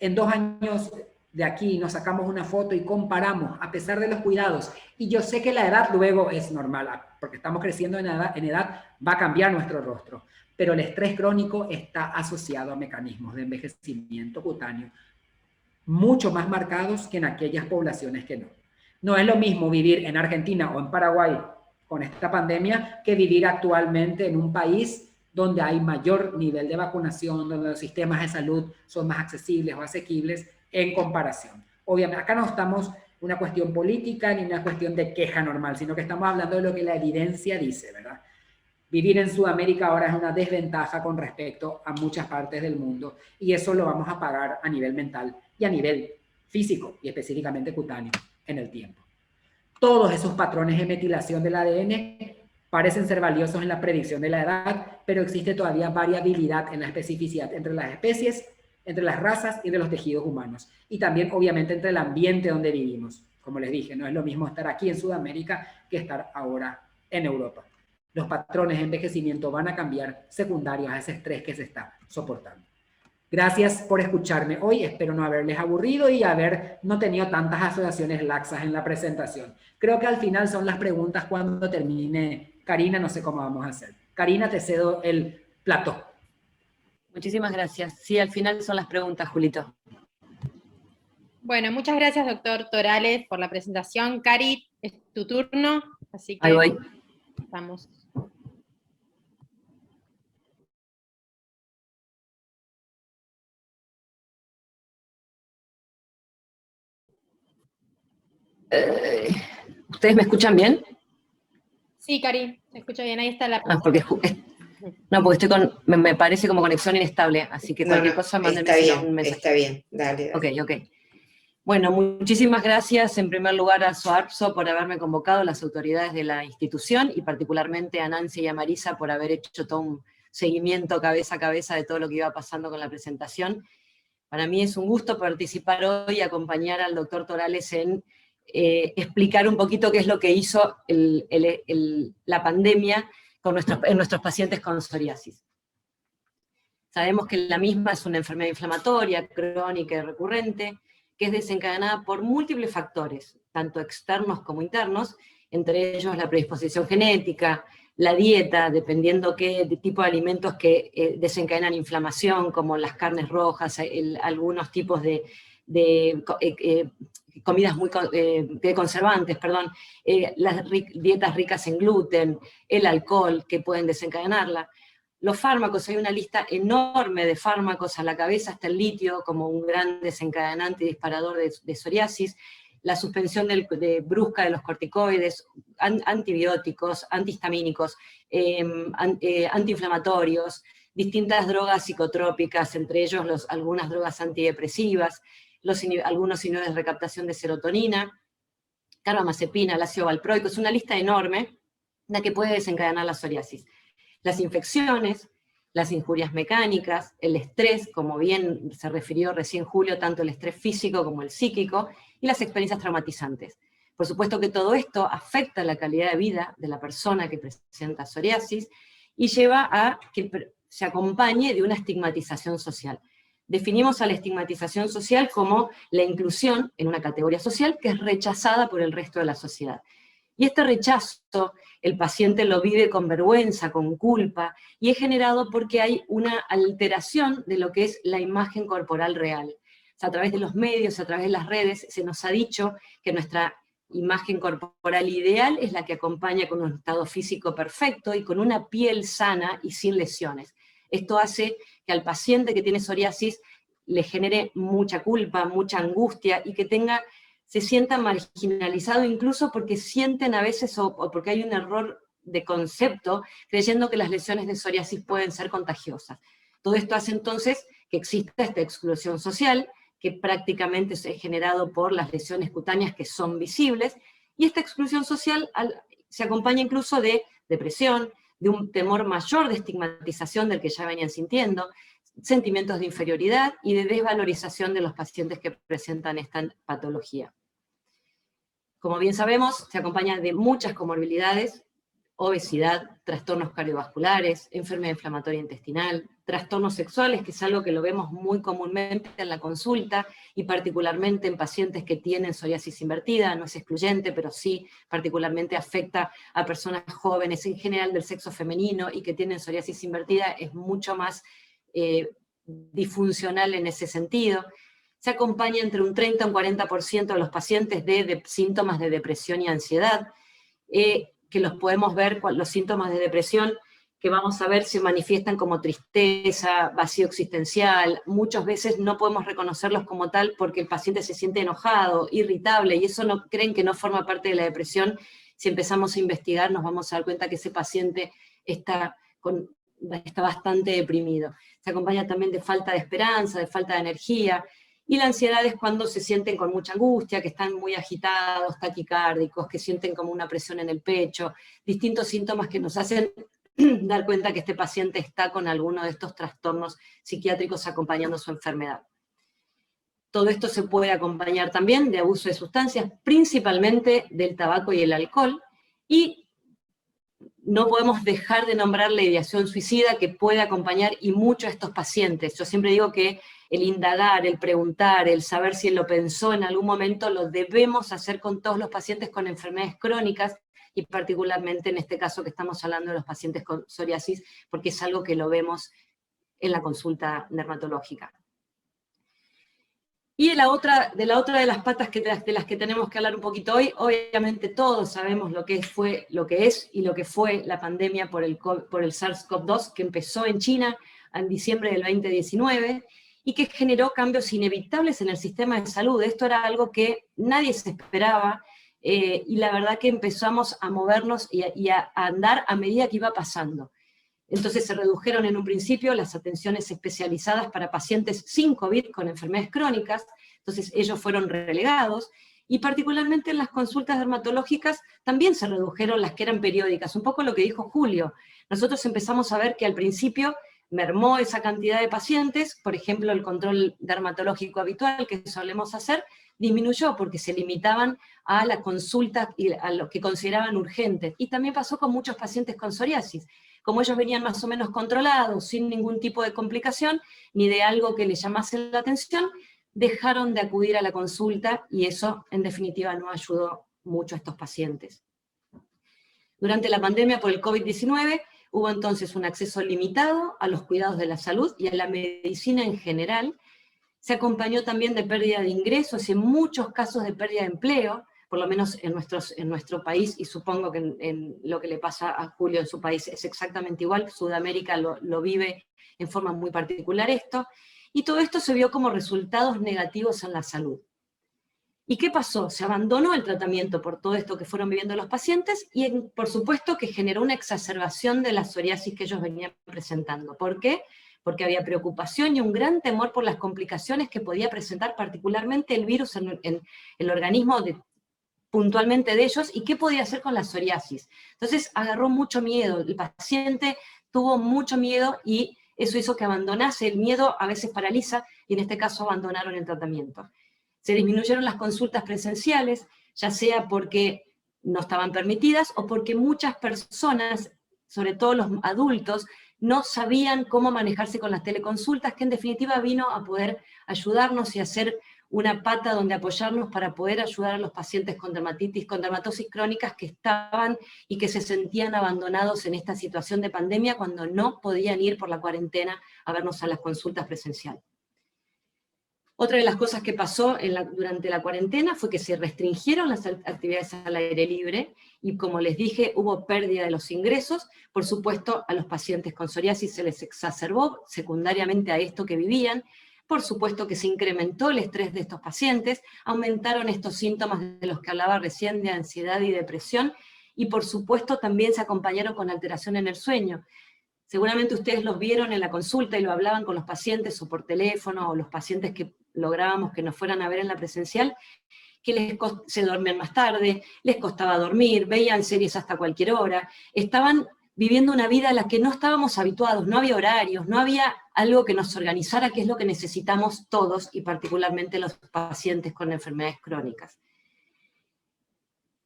en 2 años de aquí nos sacamos una foto y comparamos a pesar de los cuidados, y yo sé que la edad luego es normal, porque estamos creciendo en edad va a cambiar nuestro rostro, pero el estrés crónico está asociado a mecanismos de envejecimiento cutáneo mucho más marcados que en aquellas poblaciones que no. No es lo mismo vivir en Argentina o en Paraguay con esta pandemia que vivir actualmente en un país donde hay mayor nivel de vacunación, donde los sistemas de salud son más accesibles o asequibles en comparación. Obviamente, acá no estamos una cuestión política ni una cuestión de queja normal, sino que estamos hablando de lo que la evidencia dice, ¿verdad? Vivir en Sudamérica ahora es una desventaja con respecto a muchas partes del mundo, y eso lo vamos a pagar a nivel mental y a nivel físico y específicamente cutáneo en el tiempo. Todos esos patrones de metilación del ADN parecen ser valiosos en la predicción de la edad, pero existe todavía variabilidad en la especificidad entre las especies, entre las razas y entre los tejidos humanos, y también obviamente entre el ambiente donde vivimos. Como les dije, no es lo mismo estar aquí en Sudamérica que estar ahora en Europa. Los patrones de envejecimiento van a cambiar secundarios a ese estrés que se está soportando. Gracias por escucharme hoy, espero no haberles aburrido y haber no tenido tantas asociaciones laxas en la presentación. Creo que al final son las preguntas cuando termine. Karina, no sé cómo vamos a hacer. Karina, te cedo el plato. Muchísimas gracias. Sí, al final son las preguntas, Julito. Bueno, muchas gracias, doctor Torales, por la presentación. Cari, es tu turno, así Ahí que voy. vamos. ¿Ustedes me escuchan bien? Sí, Cari, se escucha bien, ahí está la Porque, presentación. no, porque estoy me parece como conexión inestable, así que cualquier cosa mándenme un mensaje. Está bien, dale. Ok. Bueno, muchísimas gracias en primer lugar a SOARPSO por haberme convocado, las autoridades de la institución, y particularmente a Nancy y a Marisa por haber hecho todo un seguimiento cabeza a cabeza de todo lo que iba pasando con la presentación. Para mí es un gusto participar hoy y acompañar al doctor Torales en explicar un poquito qué es lo que hizo la pandemia en nuestros pacientes con psoriasis. Sabemos que la misma es una enfermedad inflamatoria, crónica y recurrente, que es desencadenada por múltiples factores, tanto externos como internos, entre ellos la predisposición genética, la dieta, dependiendo qué tipo de alimentos que desencadenan inflamación, como las carnes rojas, algunos tipos de comidas de conservantes, las dietas ricas en gluten, el alcohol que pueden desencadenarla. Los fármacos, hay una lista enorme de fármacos, a la cabeza está el litio como un gran desencadenante y disparador de psoriasis, la suspensión brusca de los corticoides, antibióticos, antihistamínicos, antiinflamatorios, distintas drogas psicotrópicas, entre ellos algunas drogas antidepresivas, algunos inhibidores de recaptación de serotonina, carbamazepina, el ácido valproico, es una lista enorme la que puede desencadenar la psoriasis. Las infecciones, las injurias mecánicas, el estrés, como bien se refirió recién Julio, tanto el estrés físico como el psíquico, y las experiencias traumatizantes. Por supuesto que todo esto afecta la calidad de vida de la persona que presenta psoriasis y lleva a que se acompañe de una estigmatización social. Definimos a la estigmatización social como la inclusión en una categoría social que es rechazada por el resto de la sociedad. Y este rechazo el paciente lo vive con vergüenza, con culpa, y es generado porque hay una alteración de lo que es la imagen corporal real. O sea, a través de los medios, a través de las redes, se nos ha dicho que nuestra imagen corporal ideal es la que acompaña con un estado físico perfecto y con una piel sana y sin lesiones. Esto hace que al paciente que tiene psoriasis le genere mucha culpa, mucha angustia, y que se sienta marginalizado incluso porque sienten a veces, o porque hay un error de concepto, creyendo que las lesiones de psoriasis pueden ser contagiosas. Todo esto hace entonces que exista esta exclusión social, que prácticamente es generado por las lesiones cutáneas que son visibles, y esta exclusión social se acompaña incluso de depresión, de un temor mayor de estigmatización del que ya venían sintiendo, sentimientos de inferioridad y de desvalorización de los pacientes que presentan esta patología. Como bien sabemos, se acompaña de muchas comorbilidades: obesidad, trastornos cardiovasculares, enfermedad inflamatoria intestinal, trastornos sexuales, que es algo que lo vemos muy comúnmente en la consulta, y particularmente en pacientes que tienen psoriasis invertida. No es excluyente, pero sí particularmente afecta a personas jóvenes, en general del sexo femenino, y que tienen psoriasis invertida, es mucho más disfuncional en ese sentido. Se acompaña entre un 30 y un 40% de los pacientes de síntomas de depresión y ansiedad, que los podemos ver, los síntomas de depresión que vamos a ver se manifiestan como tristeza, vacío existencial. Muchas veces no podemos reconocerlos como tal porque el paciente se siente enojado, irritable, y eso creen que no forma parte de la depresión. Si empezamos a investigar nos vamos a dar cuenta que ese paciente está bastante deprimido. Se acompaña también de falta de esperanza, de falta de energía. Y la ansiedad es cuando se sienten con mucha angustia, que están muy agitados, taquicárdicos, que sienten como una presión en el pecho, distintos síntomas que nos hacen dar cuenta que este paciente está con alguno de estos trastornos psiquiátricos acompañando su enfermedad. Todo esto se puede acompañar también de abuso de sustancias, principalmente del tabaco y el alcohol, y no podemos dejar de nombrar la ideación suicida, que puede acompañar y mucho a estos pacientes. Yo siempre digo que el indagar, el preguntar, el saber si él lo pensó en algún momento, lo debemos hacer con todos los pacientes con enfermedades crónicas, y particularmente en este caso que estamos hablando de los pacientes con psoriasis, porque es algo que lo vemos en la consulta dermatológica. Y de la otra de las patas de las que tenemos que hablar un poquito hoy, obviamente todos sabemos lo que es y lo que fue la pandemia por el SARS-CoV-2, que empezó en China en diciembre del 2019, y que generó cambios inevitables en el sistema de salud. Esto era algo que nadie se esperaba, y la verdad que empezamos a movernos y a andar a medida que iba pasando. Entonces se redujeron en un principio las atenciones especializadas para pacientes sin COVID con enfermedades crónicas, entonces ellos fueron relegados, y particularmente en las consultas dermatológicas también se redujeron las que eran periódicas, un poco lo que dijo Julio. Nosotros empezamos a ver que al principio mermó esa cantidad de pacientes, por ejemplo el control dermatológico habitual que solemos hacer, disminuyó porque se limitaban a la consulta y a lo que consideraban urgentes, y también pasó con muchos pacientes con psoriasis. Como ellos venían más o menos controlados, sin ningún tipo de complicación, ni de algo que les llamase la atención, dejaron de acudir a la consulta, y eso, en definitiva, no ayudó mucho a estos pacientes. Durante la pandemia por el COVID-19, hubo entonces un acceso limitado a los cuidados de la salud y a la medicina en general. Se acompañó también de pérdida de ingresos y en muchos casos de pérdida de empleo, por lo menos en nuestro país, y supongo que en lo que le pasa a Julio en su país es exactamente igual. Sudamérica lo vive en forma muy particular esto, y todo esto se vio como resultados negativos en la salud. ¿Y qué pasó? Se abandonó el tratamiento por todo esto que fueron viviendo los pacientes, y por supuesto que generó una exacerbación de la psoriasis que ellos venían presentando. ¿Por qué? Porque había preocupación y un gran temor por las complicaciones que podía presentar particularmente el virus en el organismo puntualmente de ellos, y qué podía hacer con la psoriasis. Entonces agarró mucho miedo, el paciente tuvo mucho miedo, y eso hizo que abandonase. El miedo a veces paraliza, y en este caso abandonaron el tratamiento. Se disminuyeron las consultas presenciales, ya sea porque no estaban permitidas, o porque muchas personas, sobre todo los adultos, no sabían cómo manejarse con las teleconsultas, que en definitiva vino a poder ayudarnos y hacer una pata donde apoyarnos para poder ayudar a los pacientes con dermatitis, con dermatosis crónicas que estaban y que se sentían abandonados en esta situación de pandemia cuando no podían ir por la cuarentena a vernos a las consultas presenciales. Otra de las cosas que pasó durante la cuarentena fue que se restringieron las actividades al aire libre, y como les dije, hubo pérdida de los ingresos. Por supuesto, a los pacientes con psoriasis se les exacerbó secundariamente a esto que vivían. Por supuesto que se incrementó el estrés de estos pacientes, aumentaron estos síntomas de los que hablaba recién, de ansiedad y depresión, y por supuesto también se acompañaron con alteración en el sueño. Seguramente ustedes los vieron en la consulta y lo hablaban con los pacientes o por teléfono, o los pacientes que lográbamos que nos fueran a ver en la presencial, que se dormían más tarde, les costaba dormir, veían series hasta cualquier hora, estaban viviendo una vida a la que no estábamos habituados, no había horarios, no había algo que nos organizara, que es lo que necesitamos todos, y particularmente los pacientes con enfermedades crónicas.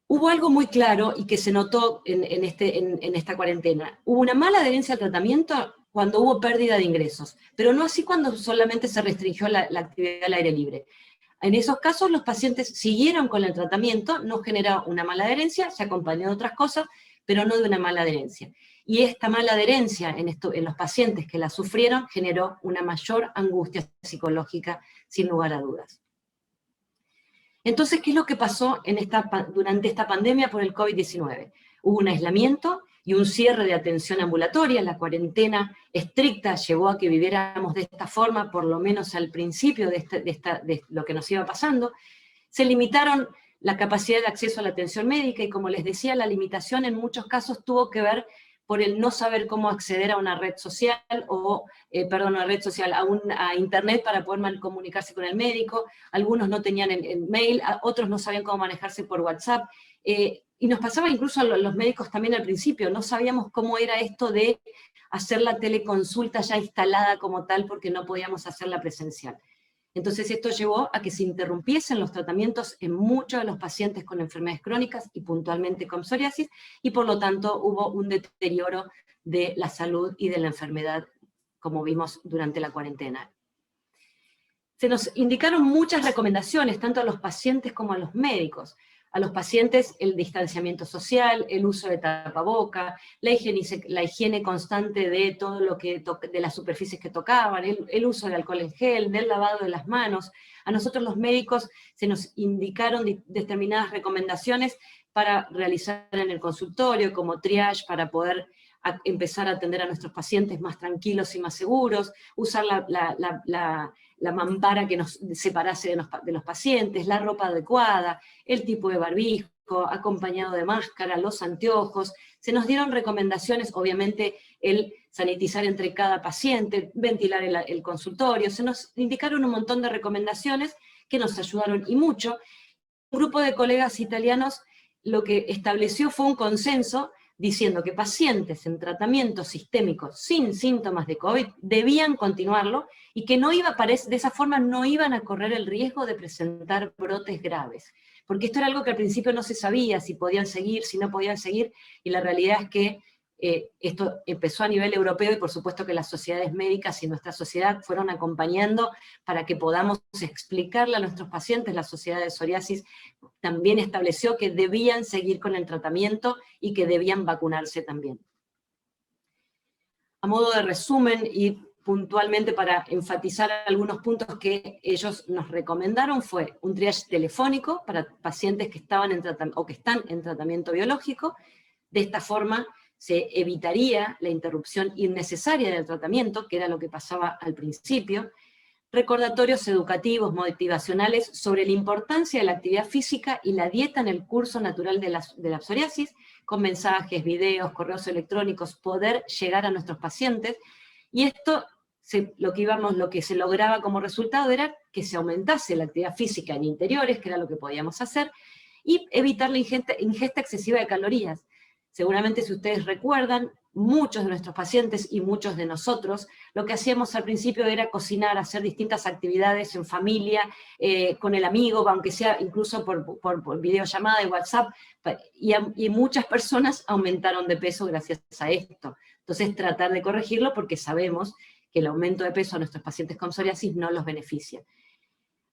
Hubo algo muy claro y que se notó en esta cuarentena. Hubo una mala adherencia al tratamiento cuando hubo pérdida de ingresos, pero no así cuando solamente se restringió la actividad al aire libre. En esos casos los pacientes siguieron con el tratamiento, no generó una mala adherencia, se acompañó de otras cosas, pero no de una mala adherencia. Y esta mala adherencia en los pacientes que la sufrieron generó una mayor angustia psicológica, sin lugar a dudas. Entonces, ¿qué es lo que pasó durante esta pandemia por el COVID-19? Hubo un aislamiento y un cierre de atención ambulatoria. La cuarentena estricta llevó a que viviéramos de esta forma, por lo menos al principio de lo que nos iba pasando. Se limitaron la capacidad de acceso a la atención médica, y como les decía, la limitación en muchos casos tuvo que ver por el no saber cómo acceder a una red social, a internet para poder comunicarse con el médico. Algunos no tenían el mail, otros no sabían cómo manejarse por WhatsApp, y nos pasaba incluso a los médicos también al principio, no sabíamos cómo era esto de hacer la teleconsulta ya instalada como tal, porque no podíamos hacerla presencial. Entonces esto llevó a que se interrumpiesen los tratamientos en muchos de los pacientes con enfermedades crónicas y puntualmente con psoriasis, y por lo tanto hubo un deterioro de la salud y de la enfermedad, como vimos durante la cuarentena. Se nos indicaron muchas recomendaciones, tanto a los pacientes como a los médicos. a los pacientes el distanciamiento social, el uso de tapaboca, la higiene constante de todo lo que de las superficies que tocaban, el uso de alcohol en gel, del lavado de las manos. A nosotros los médicos se nos indicaron determinadas recomendaciones para realizar en el consultorio, como triage, para poder empezar a atender a nuestros pacientes más tranquilos y más seguros, usar la mampara que nos separase de los pacientes, la ropa adecuada, el tipo de barbijo, acompañado de máscara, los anteojos. Se nos dieron recomendaciones, obviamente el sanitizar entre cada paciente, ventilar el consultorio, se nos indicaron un montón de recomendaciones que nos ayudaron y mucho. Un grupo de colegas italianos lo que estableció fue un consenso diciendo que pacientes en tratamiento sistémico sin síntomas de COVID debían continuarlo y que de esa forma no iban a correr el riesgo de presentar brotes graves. Porque esto era algo que al principio no se sabía, si podían seguir, si no podían seguir, y la realidad es que esto empezó a nivel europeo y por supuesto que las sociedades médicas y nuestra sociedad fueron acompañando para que podamos explicarle a nuestros pacientes. La Sociedad de Psoriasis también estableció que debían seguir con el tratamiento y que debían vacunarse también. A modo de resumen y puntualmente para enfatizar algunos puntos que ellos nos recomendaron, fue un triage telefónico para pacientes que estaban o que están en tratamiento biológico. De esta forma se evitaría la interrupción innecesaria del tratamiento, que era lo que pasaba al principio. Recordatorios educativos, motivacionales, sobre la importancia de la actividad física y la dieta en el curso natural de la psoriasis, con mensajes, videos, correos electrónicos, poder llegar a nuestros pacientes. Y esto, lo que se lograba como resultado era que se aumentase la actividad física en interiores, que era lo que podíamos hacer, y evitar la ingesta excesiva de calorías. Seguramente si ustedes recuerdan, muchos de nuestros pacientes y muchos de nosotros, lo que hacíamos al principio era cocinar, hacer distintas actividades en familia, con el amigo, aunque sea incluso por videollamada y WhatsApp, y muchas personas aumentaron de peso gracias a esto. Entonces tratar de corregirlo porque sabemos que el aumento de peso a nuestros pacientes con psoriasis no los beneficia.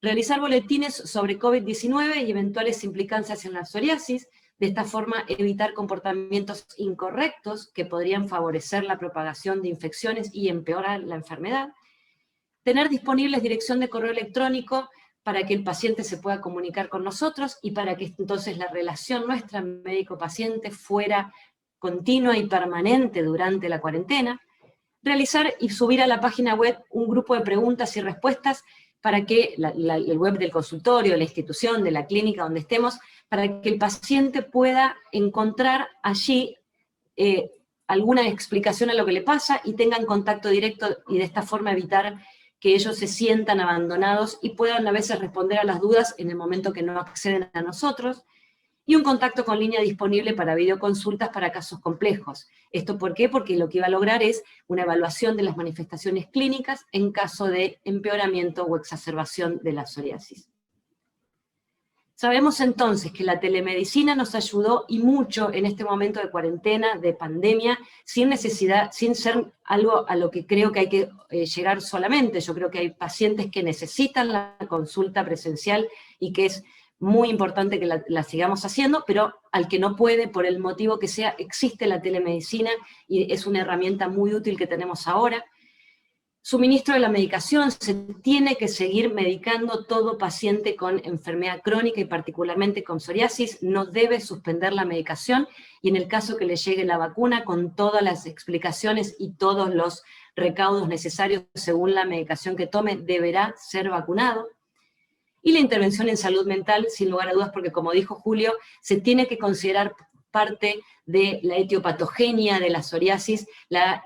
Realizar boletines sobre COVID-19 y eventuales implicancias en la psoriasis. De esta forma, evitar comportamientos incorrectos que podrían favorecer la propagación de infecciones y empeorar la enfermedad. Tener disponibles dirección de correo electrónico para que el paciente se pueda comunicar con nosotros y para que entonces la relación nuestra médico-paciente fuera continua y permanente durante la cuarentena. Realizar y subir a la página web un grupo de preguntas y respuestas para que el web del consultorio, de la institución, de la clínica donde estemos, para que el paciente pueda encontrar allí alguna explicación a lo que le pasa y tengan contacto directo y de esta forma evitar que ellos se sientan abandonados y puedan a veces responder a las dudas en el momento que no acceden a nosotros. Y un contacto con línea disponible para videoconsultas para casos complejos. ¿Esto por qué? Porque lo que iba a lograr es una evaluación de las manifestaciones clínicas en caso de empeoramiento o exacerbación de la psoriasis. Sabemos entonces que la telemedicina nos ayudó y mucho en este momento de cuarentena, de pandemia, sin ser algo a lo que creo que hay que llegar solamente. Yo creo que hay pacientes que necesitan la consulta presencial y que es muy importante que la sigamos haciendo, pero al que no puede, por el motivo que sea, existe la telemedicina y es una herramienta muy útil que tenemos ahora. Suministro de la medicación, se tiene que seguir medicando todo paciente con enfermedad crónica y particularmente con psoriasis, no debe suspender la medicación y en el caso que le llegue la vacuna con todas las explicaciones y todos los recaudos necesarios según la medicación que tome, deberá ser vacunado. Y la intervención en salud mental, sin lugar a dudas, porque como dijo Julio, se tiene que considerar parte de la etiopatogenia de la psoriasis, la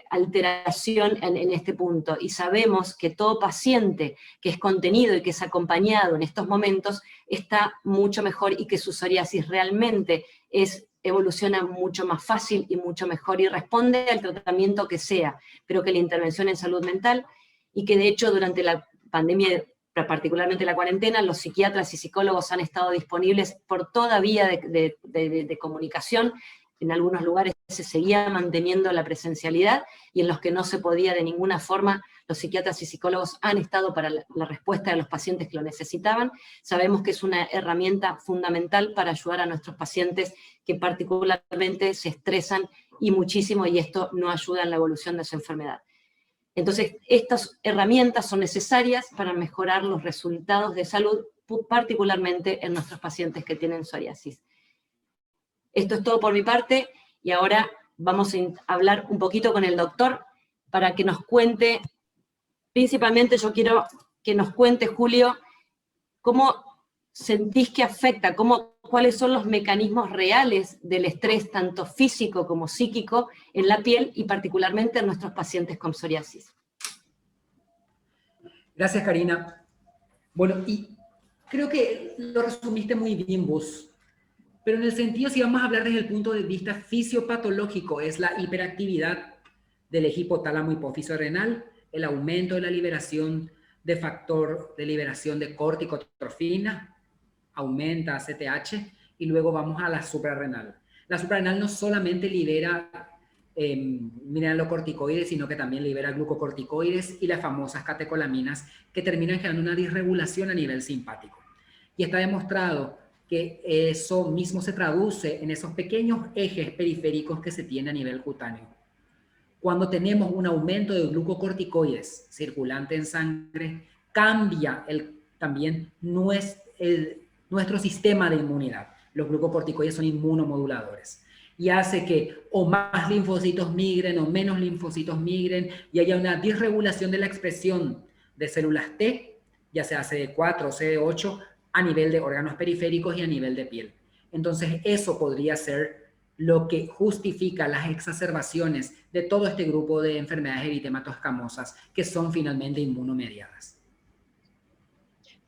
alteración en este punto. Y sabemos que todo paciente que es contenido y que es acompañado en estos momentos está mucho mejor y que su psoriasis realmente evoluciona mucho más fácil y mucho mejor y responde al tratamiento que sea, pero que la intervención en salud mental, y que de hecho durante la pandemia, particularmente la cuarentena, los psiquiatras y psicólogos han estado disponibles por toda vía de comunicación en algunos lugares se seguía manteniendo la presencialidad, y en los que no se podía de ninguna forma, los psiquiatras y psicólogos han estado para la respuesta de los pacientes que lo necesitaban. Sabemos que es una herramienta fundamental para ayudar a nuestros pacientes que particularmente se estresan y muchísimo, y esto no ayuda en la evolución de su enfermedad. Entonces, estas herramientas son necesarias para mejorar los resultados de salud, particularmente en nuestros pacientes que tienen psoriasis. Esto es todo por mi parte, y ahora vamos a hablar un poquito con el doctor para que nos cuente, principalmente yo quiero que nos cuente, Julio, cómo sentís que afecta, cuáles son los mecanismos reales del estrés, tanto físico como psíquico, en la piel y particularmente en nuestros pacientes con psoriasis. Gracias, Karina. Bueno, y creo que lo resumiste muy bien vos, pero en el sentido, si vamos a hablar desde el punto de vista fisiopatológico, es la hiperactividad del eje hipotálamo hipófiso renal, el aumento de la liberación de factor de liberación de corticotrofina, aumenta ACTH, y luego vamos a la suprarrenal. La suprarrenal no solamente libera mineralocorticoides, sino que también libera glucocorticoides y las famosas catecolaminas, que terminan generando una disregulación a nivel simpático. Y está demostrado que eso mismo se traduce en esos pequeños ejes periféricos que se tiene a nivel cutáneo. Cuando tenemos un aumento de glucocorticoides circulante en sangre, cambia también nuestro sistema de inmunidad. Los glucocorticoides son inmunomoduladores y hace que o más linfocitos migren o menos linfocitos migren, y haya una disregulación de la expresión de células T, ya sea CD4 o CD8, a nivel de órganos periféricos y a nivel de piel. Entonces eso podría ser lo que justifica las exacerbaciones de todo este grupo de enfermedades eritematoescamosas que son finalmente inmunomediadas.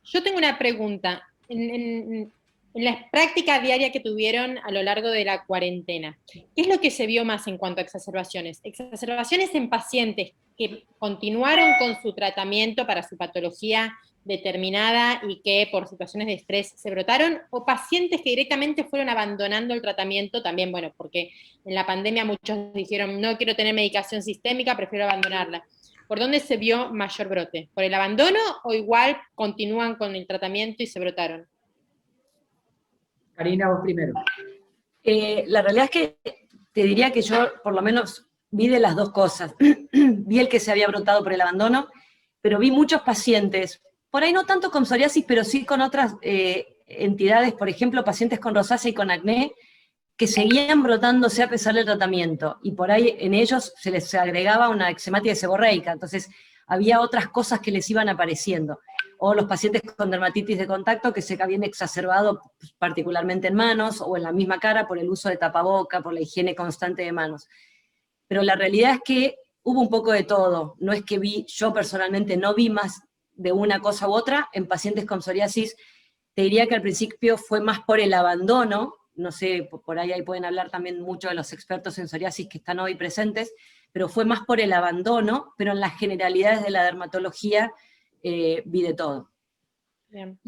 Yo tengo una pregunta. En la práctica diaria que tuvieron a lo largo de la cuarentena, ¿qué es lo que se vio más en cuanto a exacerbaciones? ¿Exacerbaciones en pacientes que continuaron con su tratamiento para su patología determinada y que por situaciones de estrés se brotaron, o pacientes que directamente fueron abandonando el tratamiento también? Bueno, porque en la pandemia muchos dijeron, no quiero tener medicación sistémica, prefiero abandonarla. ¿Por dónde se vio mayor brote? ¿Por el abandono o igual continúan con el tratamiento y se brotaron? Karina, vos primero. La realidad es que te diría que yo por lo menos vi de las dos cosas. Vi el que se había brotado por el abandono, pero vi muchos pacientes, por ahí no tanto con psoriasis, pero sí con otras entidades, por ejemplo, pacientes con rosácea y con acné, que seguían brotándose a pesar del tratamiento, y por ahí en ellos se les agregaba una eczematia seborreica, entonces había otras cosas que les iban apareciendo. O los pacientes con dermatitis de contacto que se habían exacerbado particularmente en manos o en la misma cara por el uso de tapaboca, por la higiene constante de manos. Pero la realidad es que hubo un poco de todo. No es que yo personalmente no vi más de una cosa u otra. En pacientes con psoriasis te diría que al principio fue más por el abandono, no sé, por ahí pueden hablar también mucho de los expertos en psoriasis que están hoy presentes, pero fue más por el abandono, pero en las generalidades de la dermatología vi de todo. Bien.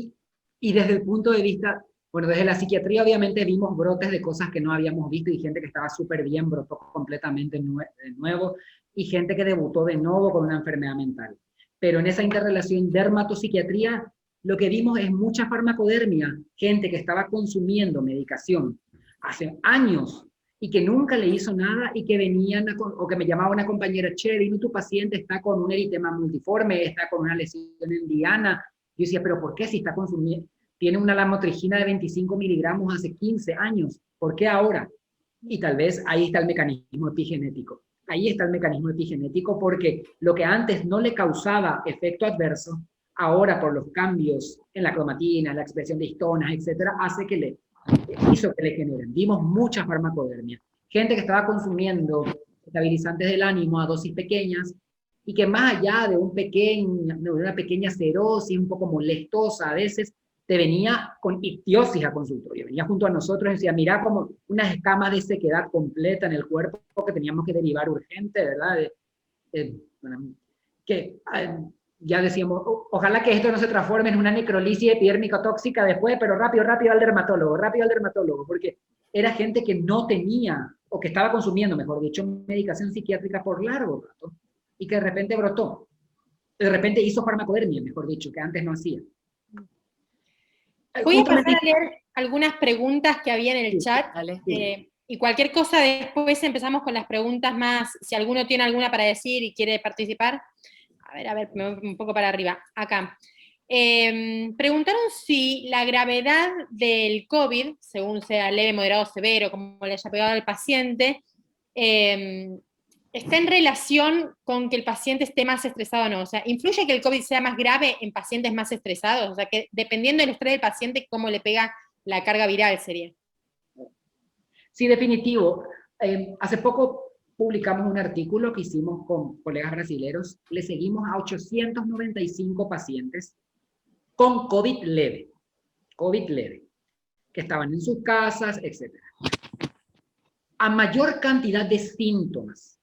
Y desde el punto de vista, bueno, desde la psiquiatría obviamente vimos brotes de cosas que no habíamos visto, y gente que estaba súper bien brotó completamente de nuevo, y gente que debutó de nuevo con una enfermedad mental. Pero en esa interrelación dermatopsiquiatría, lo que vimos es mucha farmacodermia, gente que estaba consumiendo medicación hace años y que nunca le hizo nada, y que venían, o que me llamaba una compañera, che, vino tu paciente, está con un eritema multiforme, está con una lesión en diana. Yo decía, pero ¿por qué si está consumiendo? Tiene una lamotrigina de 25 miligramos hace 15 años, ¿por qué ahora? Y tal vez ahí está el mecanismo epigenético. Ahí está el mecanismo epigenético, porque lo que antes no le causaba efecto adverso, ahora por los cambios en la cromatina, la expresión de histonas, etcétera, hizo que le generen. Vimos mucha farmacodermia. Gente que estaba consumiendo estabilizantes del ánimo a dosis pequeñas, y que más allá de una pequeña cerosis un poco molestosa a veces, te venía con ictiosis a consultorio. Venía junto a nosotros y decía, mirá como unas escamas de sequedad completa en el cuerpo que teníamos que derivar urgente, ¿verdad? Ya decíamos, ojalá que esto no se transforme en una necrolisis epidérmica tóxica después, pero rápido al dermatólogo, porque era gente que no tenía o que estaba consumiendo, mejor dicho, medicación psiquiátrica por largo rato, y que de repente brotó. De repente hizo farmacodermia, mejor dicho, que antes no hacía. Voy a pasar a leer algunas preguntas que había en el chat, y cualquier cosa después empezamos con las preguntas más, si alguno tiene alguna para decir y quiere participar. A ver, me voy un poco para arriba, acá. Preguntaron si la gravedad del COVID, según sea leve, moderado, severo, como le haya pegado al paciente, está en relación con que el paciente esté más estresado o no. O sea, ¿influye que el COVID sea más grave en pacientes más estresados? O sea, que dependiendo del estrés del paciente, cómo le pega la carga viral sería. Sí, definitivo. Hace poco publicamos un artículo que hicimos con colegas brasileños. Le seguimos a 895 pacientes con COVID leve, que estaban en sus casas, etc. A mayor cantidad de síntomas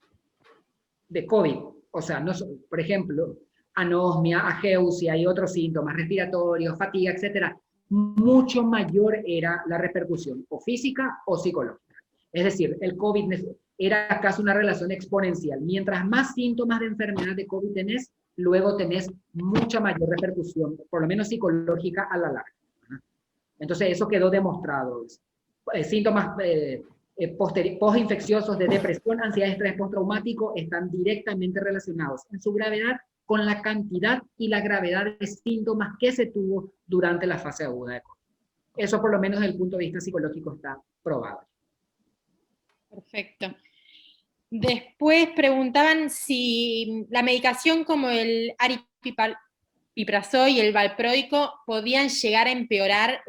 de COVID, o sea, no, por ejemplo, anosmia, ageusia y otros síntomas respiratorios, fatiga, etc., mucho mayor era la repercusión, o física o psicológica. Es decir, el COVID era casi una relación exponencial. Mientras más síntomas de enfermedad de COVID tenés, luego tenés mucha mayor repercusión, por lo menos psicológica, a la larga. Entonces, eso quedó demostrado. Síntomas postinfecciosos de depresión, ansiedad, estrés postraumático están directamente relacionados en su gravedad con la cantidad y la gravedad de síntomas que se tuvo durante la fase aguda de COVID. Eso, por lo menos desde el punto de vista psicológico, está probado. Perfecto. Después preguntaban si la medicación como el aripiprazol y el valproico podían llegar a empeorar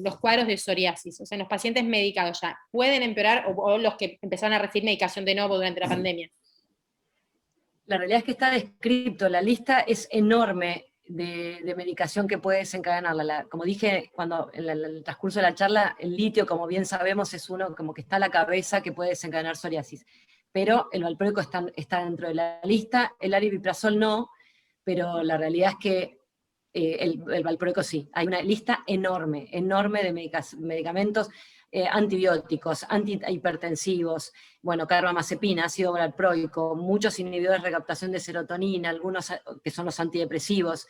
los cuadros de psoriasis. O sea, los pacientes medicados ya, ¿pueden empeorar o los que empezaron a recibir medicación de nuevo durante la pandemia? La realidad es que está descrito, la lista es enorme de medicación que puede desencadenarla. Como dije cuando en el transcurso de la charla, el litio, como bien sabemos, es uno como que está a la cabeza que puede desencadenar psoriasis. Pero el valproico está dentro de la lista, el aripiprazol no, pero la realidad es que el valproico sí. Hay una lista enorme de medicamentos, antibióticos, antihipertensivos, bueno, carbamazepina, ácido valproico, muchos inhibidores de recaptación de serotonina, algunos que son los antidepresivos,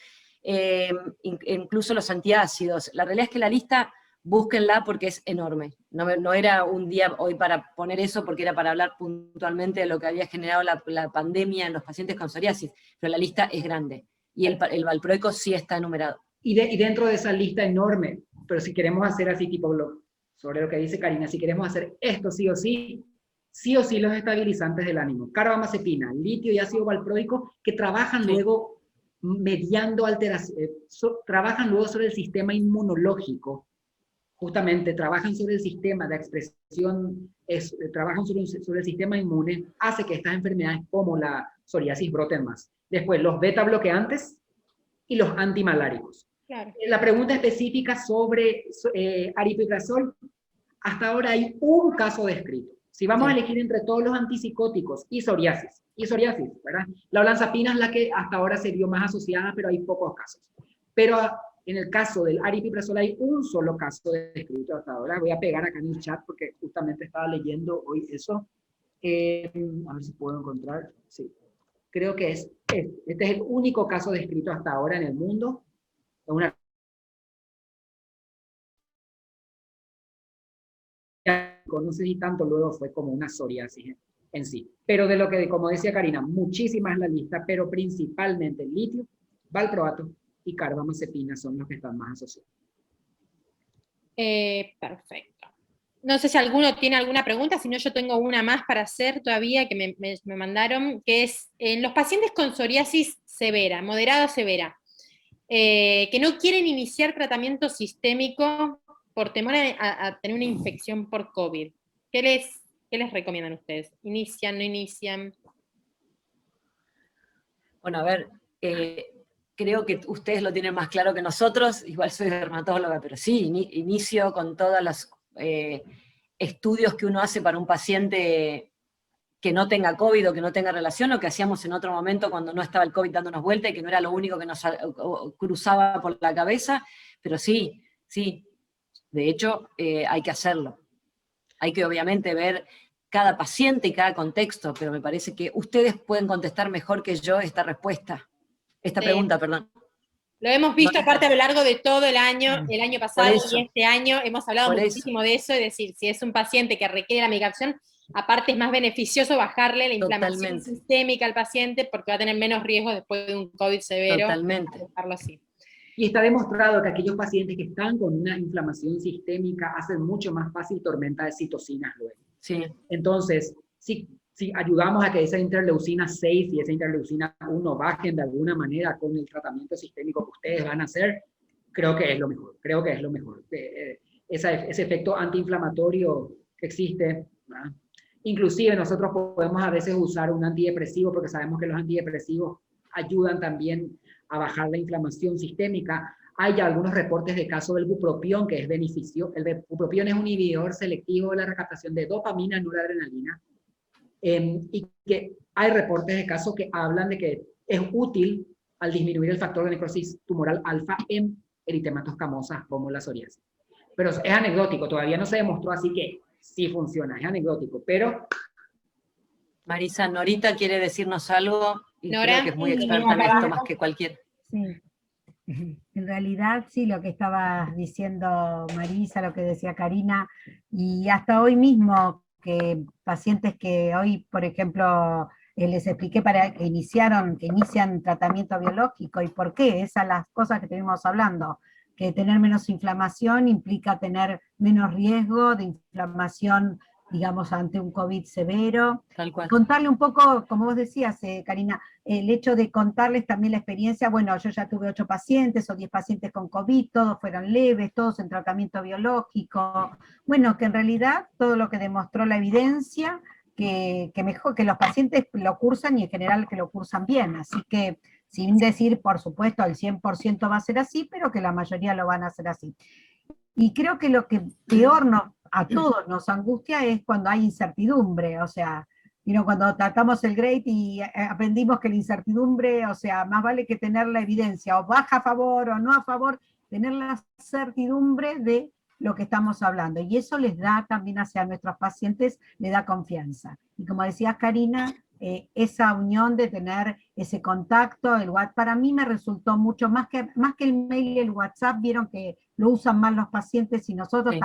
incluso los antiácidos. La realidad es que la lista, búsquenla porque es enorme. No era un día hoy para poner eso, porque era para hablar puntualmente de lo que había generado la pandemia en los pacientes con psoriasis, pero la lista es grande, y el valproico sí está enumerado. Y dentro de esa lista enorme, pero si queremos hacer así tipo sobre lo que dice Karina, si queremos hacer esto sí o sí los estabilizantes del ánimo, carbamazepina, litio y ácido valproico, que trabajan luego mediando alteraciones, trabajan luego sobre el sistema inmunológico, justamente trabajan sobre el sistema de expresión, trabajan sobre el sistema inmune, hace que estas enfermedades como la psoriasis broten más. Después, los beta bloqueantes y los antimaláricos. Claro. La pregunta específica sobre aripiprazol, hasta ahora hay un caso descrito. Si vamos a elegir entre todos los antipsicóticos y psoriasis, ¿verdad? La olanzapina es la que hasta ahora se vio más asociada, pero hay pocos casos. Pero en el caso del aripiprazol hay un solo caso descrito hasta ahora. Voy a pegar acá en el chat porque justamente estaba leyendo hoy eso. A ver si puedo encontrar. Sí. Creo que este es el único caso descrito hasta ahora en el mundo. No sé si tanto luego fue como una psoriasis en sí. Pero de lo que, como decía Karina, muchísimas la lista, pero principalmente el litio, valproato y carbamazepina son los que están más asociados. Perfecto. No sé si alguno tiene alguna pregunta, si no yo tengo una más para hacer todavía que me mandaron, que es en los pacientes con psoriasis severa, moderada o severa, que no quieren iniciar tratamiento sistémico por temor a tener una infección por COVID. ¿Qué les recomiendan ustedes? ¿Inician, no inician? Bueno, a ver, creo que ustedes lo tienen más claro que nosotros, igual soy dermatóloga, pero sí, inicio con todos los estudios que uno hace para un paciente que no tenga COVID o que no tenga relación, o que hacíamos en otro momento cuando no estaba el COVID dándonos vuelta y que no era lo único que nos cruzaba por la cabeza, pero sí, de hecho hay que hacerlo. Hay que obviamente ver cada paciente y cada contexto, pero me parece que ustedes pueden contestar mejor que yo esta pregunta, perdón. Lo hemos visto aparte a lo largo de todo el año pasado y este año hemos hablado muchísimo de eso, es decir, si es un paciente que requiere la medicación, aparte es más beneficioso bajarle la inflamación sistémica al paciente porque va a tener menos riesgo después de un COVID severo. Totalmente. Dejarlo así. Y está demostrado que aquellos pacientes que están con una inflamación sistémica hacen mucho más fácil tormenta de citocinas luego. Sí. Entonces, si ayudamos a que esa interleucina 6 y esa interleucina 1 bajen de alguna manera con el tratamiento sistémico que ustedes van a hacer, creo que es lo mejor. Ese efecto antiinflamatorio que existe, ¿verdad? Inclusive nosotros podemos a veces usar un antidepresivo porque sabemos que los antidepresivos ayudan también a bajar la inflamación sistémica. Hay ya algunos reportes de caso del bupropión, que es beneficio. El bupropión es un inhibidor selectivo de la recaptación de dopamina y noradrenalina. Y que hay reportes de casos que hablan de que es útil al disminuir el factor de necrosis tumoral alfa en eritematos camosas como la psoriasis. Pero es anecdótico, todavía no se demostró, así que sí funciona, es anecdótico, pero... Marisa, Norita quiere decirnos algo, y Nora, creo que es muy experta en esto más que cualquiera. Sí. En realidad, sí, lo que estaba diciendo Marisa, lo que decía Karina, y hasta hoy mismo, que pacientes que hoy, por ejemplo, les expliqué que inician tratamiento biológico, y por qué, esas las cosas que estuvimos hablando, que tener menos inflamación implica tener menos riesgo de inflamación, digamos, ante un COVID severo. Tal cual. Contarle un poco, como vos decías, Karina, el hecho de contarles también la experiencia, bueno, yo ya tuve 8 pacientes o 10 pacientes con COVID, todos fueron leves, todos en tratamiento biológico, bueno, que en realidad todo lo que demostró la evidencia, que mejor que los pacientes lo cursan y en general que lo cursan bien, así que sin decir, por supuesto, al 100% va a ser así, pero que la mayoría lo van a hacer así. Y creo que lo que peor a todos nos angustia es cuando hay incertidumbre, o sea, cuando tratamos el GRADE y aprendimos que la incertidumbre, o sea, más vale que tener la evidencia, o baja a favor o no a favor, tener la certidumbre de lo que estamos hablando. Y eso les da también hacia nuestros pacientes, les da confianza. Y como decía Karina, esa unión de tener ese contacto, el WhatsApp, para mí me resultó mucho más que el mail y el WhatsApp, vieron que lo usan más los pacientes y nosotros, sí.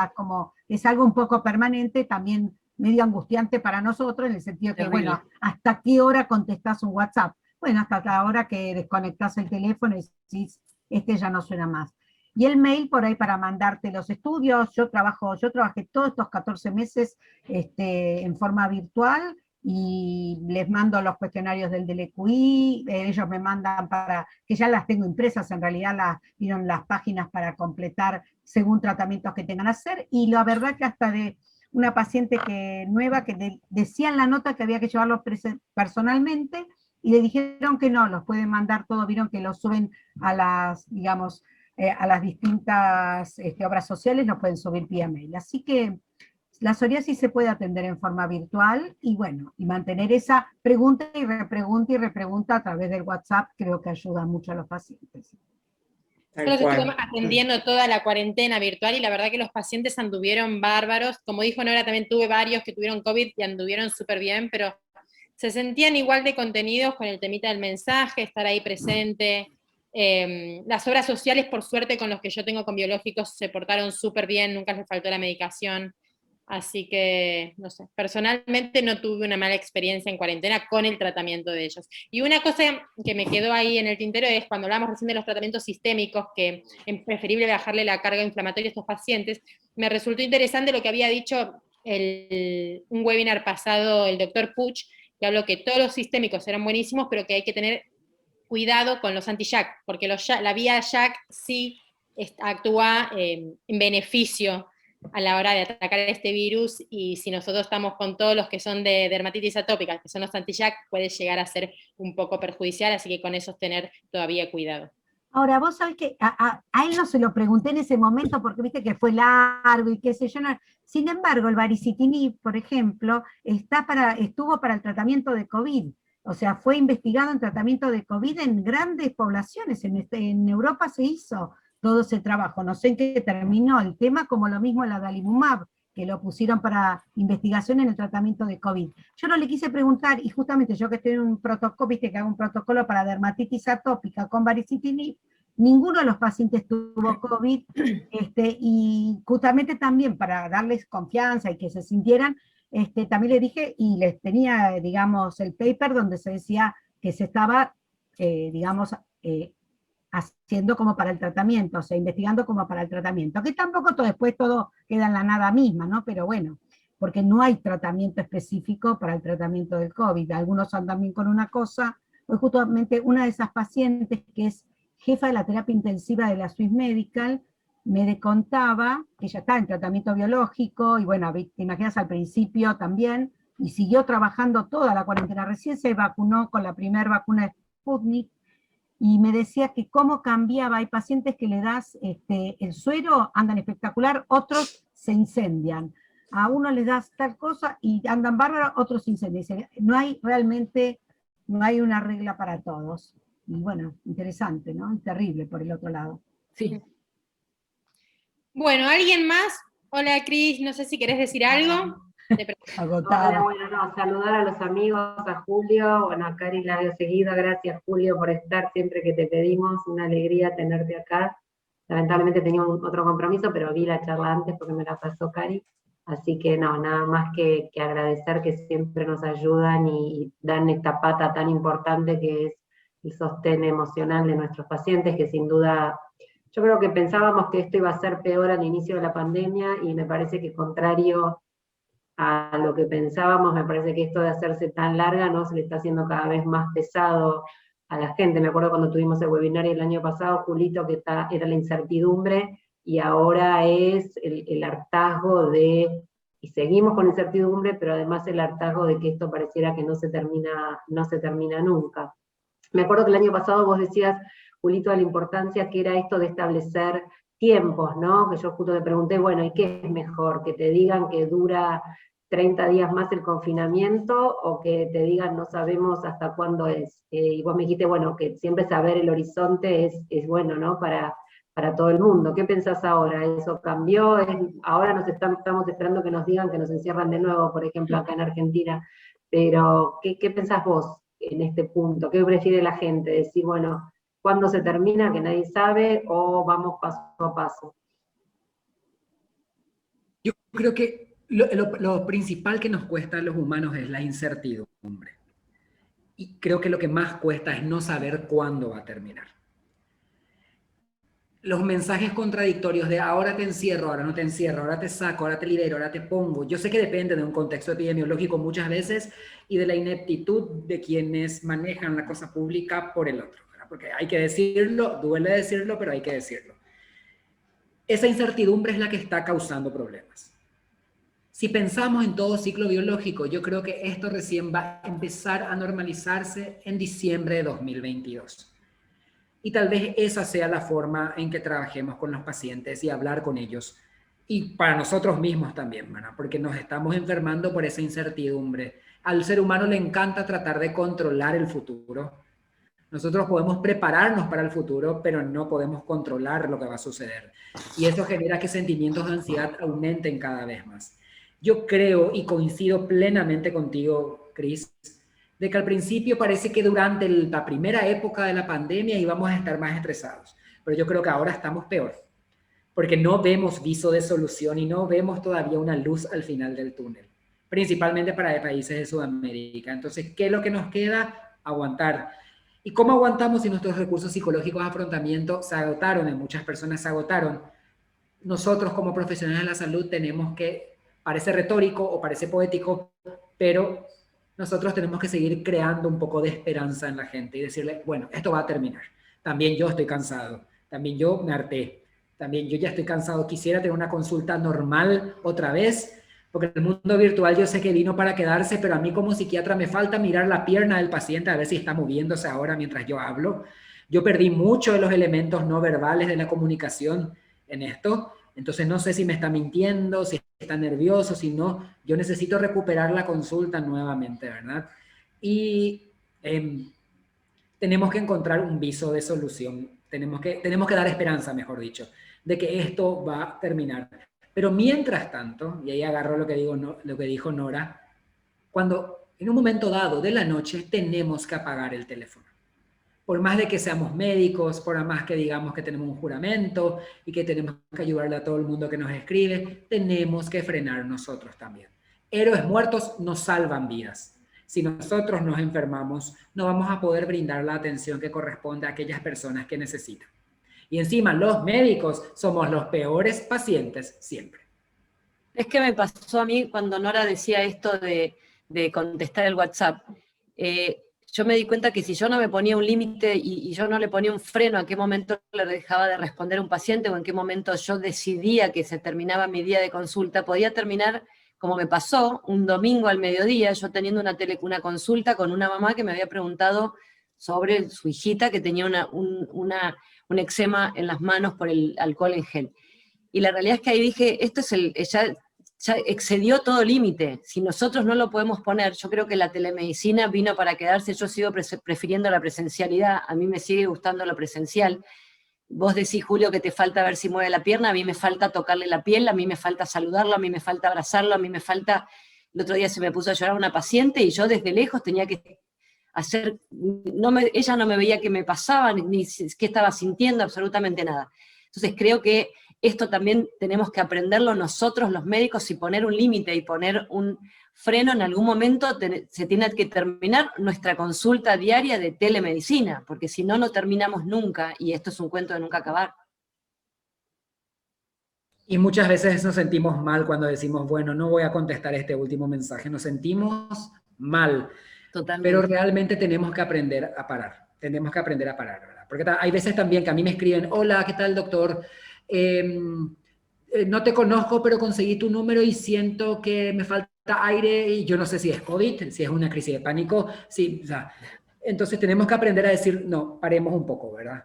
Es algo un poco permanente, también medio angustiante para nosotros, en el sentido que, bueno, ¿hasta qué hora contestás un WhatsApp? Bueno, hasta la hora que desconectás el teléfono y decís, ya no suena más. Y el mail por ahí para mandarte los estudios, yo trabajé todos estos 14 meses en forma virtual, y les mando los cuestionarios del DLQI, ellos me mandan que ya las tengo impresas, en realidad vieron las páginas para completar según tratamientos que tengan que hacer, y la verdad que hasta de una paciente nueva que decía en la nota que había que llevarlos personalmente, y le dijeron que no, los pueden mandar todos, vieron que los suben a las, digamos, a las distintas obras sociales, los pueden subir vía mail, así que la psoriasis se puede atender en forma virtual y bueno, y mantener esa pregunta y repregunta a través del WhatsApp creo que ayuda mucho a los pacientes. Nosotros estuvimos atendiendo toda la cuarentena virtual y la verdad que los pacientes anduvieron bárbaros. Como dijo Nora, también tuve varios que tuvieron COVID y anduvieron súper bien, pero se sentían igual de contenidos con el temita del mensaje, estar ahí presente. Las obras sociales, por suerte, con los que yo tengo con biológicos, se portaron súper bien, nunca les faltó la medicación. Así que, no sé, personalmente no tuve una mala experiencia en cuarentena con el tratamiento de ellos. Y una cosa que me quedó ahí en el tintero es cuando hablamos recién de los tratamientos sistémicos, que es preferible bajarle la carga inflamatoria a estos pacientes, me resultó interesante lo que había dicho un webinar pasado el doctor Puch, que habló que todos los sistémicos eran buenísimos, pero que hay que tener cuidado con los anti-JAK, porque la vía JAK sí actúa en beneficio a la hora de atacar este virus, y si nosotros estamos con todos los que son de dermatitis atópica, que son los anti-JAK, puede llegar a ser un poco perjudicial, así que con eso es tener todavía cuidado. Ahora, vos sabés que a él no se lo pregunté en ese momento, porque viste que fue largo y qué sé yo, no. Sin embargo, el baricitinib, por ejemplo, estuvo para el tratamiento de COVID, o sea, fue investigado en tratamiento de COVID en grandes poblaciones, en Europa se hizo todo ese trabajo, no sé en qué terminó el tema, como lo mismo el adalimumab, que lo pusieron para investigación en el tratamiento de COVID. Yo no le quise preguntar, y justamente yo que estoy en un protocolo, viste que hago un protocolo para dermatitis atópica con varicitinib, ninguno de los pacientes tuvo COVID, y justamente también para darles confianza y que se sintieran, también le dije, y les tenía, digamos, el paper donde se decía que se estaba, digamos, haciendo como para el tratamiento, o sea, investigando como para el tratamiento, que tampoco después todo queda en la nada misma, ¿no? Pero bueno, porque no hay tratamiento específico para el tratamiento del COVID, algunos andan bien con una cosa, pues justamente una de esas pacientes que es jefa de la terapia intensiva de la Swiss Medical, me contaba que ella está en tratamiento biológico, y bueno, te imaginas al principio también, y siguió trabajando toda la cuarentena, recién se vacunó con la primera vacuna Sputnik, y me decía que cómo cambiaba, hay pacientes que le das el suero, andan espectacular, otros se incendian, a uno les das tal cosa y andan bárbaro, otros se incendian. Dice, no hay realmente, no hay una regla para todos. Y bueno, interesante, ¿no? Y terrible por el otro lado. Sí. Bueno, ¿alguien más? Hola, Cris, no sé si querés decir algo. Agotada. Hola, bueno, no, saludar a los amigos, a Julio, bueno, a Cari la veo seguido, gracias Julio por estar siempre que te pedimos, una alegría tenerte acá. Lamentablemente tenía otro compromiso, pero vi la charla antes porque me la pasó Cari, así que no, nada más que agradecer que siempre nos ayudan y dan esta pata tan importante que es el sostén emocional de nuestros pacientes, que sin duda, yo creo que pensábamos que esto iba a ser peor al inicio de la pandemia, y me parece que contrario a lo que pensábamos, me parece que esto de hacerse tan larga, ¿no? Se le está haciendo cada vez más pesado a la gente. Me acuerdo cuando tuvimos el webinar el año pasado, Julito, que era la incertidumbre, y ahora es el hartazgo de, y seguimos con incertidumbre, pero además el hartazgo de que esto pareciera que no se termina nunca. Me acuerdo que el año pasado vos decías, Julito, la importancia que era esto de establecer tiempos, ¿no? Que yo justo te pregunté, bueno, ¿y qué es mejor? ¿Que te digan que dura 30 días más el confinamiento, o que te digan no sabemos hasta cuándo es? Y vos me dijiste, bueno, que siempre saber el horizonte es bueno, ¿no? Para todo el mundo. ¿Qué pensás ahora? ¿Eso cambió? Ahora estamos esperando que nos digan que nos encierran de nuevo, por ejemplo, acá en Argentina. Pero, ¿qué pensás vos en este punto? ¿Qué prefiere la gente? Decir, bueno, ¿cuándo se termina, que nadie sabe, o vamos paso a paso? Yo creo que lo principal que nos cuesta a los humanos es la incertidumbre. Y creo que lo que más cuesta es no saber cuándo va a terminar. Los mensajes contradictorios de ahora te encierro, ahora no te encierro, ahora te saco, ahora te libero, ahora te pongo. Yo sé que depende de un contexto epidemiológico muchas veces y de la ineptitud de quienes manejan la cosa pública por el otro, ¿verdad? Porque hay que decirlo, duele decirlo, pero hay que decirlo. Esa incertidumbre es la que está causando problemas. Si pensamos en todo ciclo biológico, yo creo que esto recién va a empezar a normalizarse en diciembre de 2022. Y tal vez esa sea la forma en que trabajemos con los pacientes y hablar con ellos. Y para nosotros mismos también, ¿verdad? Porque nos estamos enfermando por esa incertidumbre. Al ser humano le encanta tratar de controlar el futuro. Nosotros podemos prepararnos para el futuro, pero no podemos controlar lo que va a suceder. Y eso genera que sentimientos de ansiedad aumenten cada vez más. Yo creo y coincido plenamente contigo, Cris, de que al principio parece que durante la primera época de la pandemia íbamos a estar más estresados, pero yo creo que ahora estamos peor, porque no vemos viso de solución y no vemos todavía una luz al final del túnel, principalmente para países de Sudamérica. Entonces, ¿qué es lo que nos queda? Aguantar. ¿Y cómo aguantamos si nuestros recursos psicológicos de afrontamiento se agotaron? En muchas personas se agotaron. Nosotros como profesionales de la salud tenemos que, parece retórico o parece poético, pero nosotros tenemos que seguir creando un poco de esperanza en la gente y decirle, bueno, esto va a terminar. También yo estoy cansado, también yo me harté, también yo ya estoy cansado, quisiera tener una consulta normal otra vez, porque el mundo virtual yo sé que vino para quedarse, pero a mí como psiquiatra me falta mirar la pierna del paciente a ver si está moviéndose ahora mientras yo hablo. Yo perdí mucho de los elementos no verbales de la comunicación en esto, entonces no sé si me está mintiendo, si está nervioso, si no, yo necesito recuperar la consulta nuevamente, ¿verdad? Y tenemos que encontrar un viso de solución, tenemos que dar esperanza, mejor dicho, de que esto va a terminar. Pero mientras tanto, y ahí agarro lo que dijo Nora, cuando en un momento dado de la noche tenemos que apagar el teléfono. Por más de que seamos médicos, por más que digamos que tenemos un juramento y que tenemos que ayudarle a todo el mundo que nos escribe, tenemos que frenar nosotros también. Héroes muertos nos salvan vidas. Si nosotros nos enfermamos, no vamos a poder brindar la atención que corresponde a aquellas personas que necesitan. Y encima, los médicos somos los peores pacientes siempre. Es que me pasó a mí cuando Nora decía esto de contestar el WhatsApp. Yo me di cuenta que si yo no me ponía un límite y yo no le ponía un freno a qué momento le dejaba de responder a un paciente o en qué momento yo decidía que se terminaba mi día de consulta, podía terminar, como me pasó, un domingo al mediodía, yo teniendo una consulta con una mamá que me había preguntado sobre su hijita que tenía un eczema en las manos por el alcohol en gel. Y la realidad es que ahí dije, esto es ya excedió todo límite. Si nosotros no lo podemos poner, yo creo que la telemedicina vino para quedarse. Yo sigo prefiriendo la presencialidad, a mí me sigue gustando lo presencial. Vos decís, Julio, que te falta ver si mueve la pierna, a mí me falta tocarle la piel, a mí me falta saludarlo, a mí me falta abrazarlo, a mí me falta... El otro día se me puso a llorar una paciente y yo desde lejos tenía que hacer... ella no me veía qué me pasaba, ni qué estaba sintiendo, absolutamente nada. Entonces creo que esto también tenemos que aprenderlo nosotros los médicos y poner un límite y poner un freno. En algún momento se tiene que terminar nuestra consulta diaria de telemedicina, porque si no, no terminamos nunca, y esto es un cuento de nunca acabar. Y muchas veces nos sentimos mal cuando decimos, bueno, no voy a contestar este último mensaje, nos sentimos mal. Totalmente. Pero realmente tenemos que aprender a parar, ¿verdad? Porque hay veces también que a mí me escriben, hola, ¿qué tal, doctor? No te conozco, pero conseguí tu número y siento que me falta aire y yo no sé si es COVID, si es una crisis de pánico, sí, o sea, entonces tenemos que aprender a decir, no, paremos un poco, ¿verdad?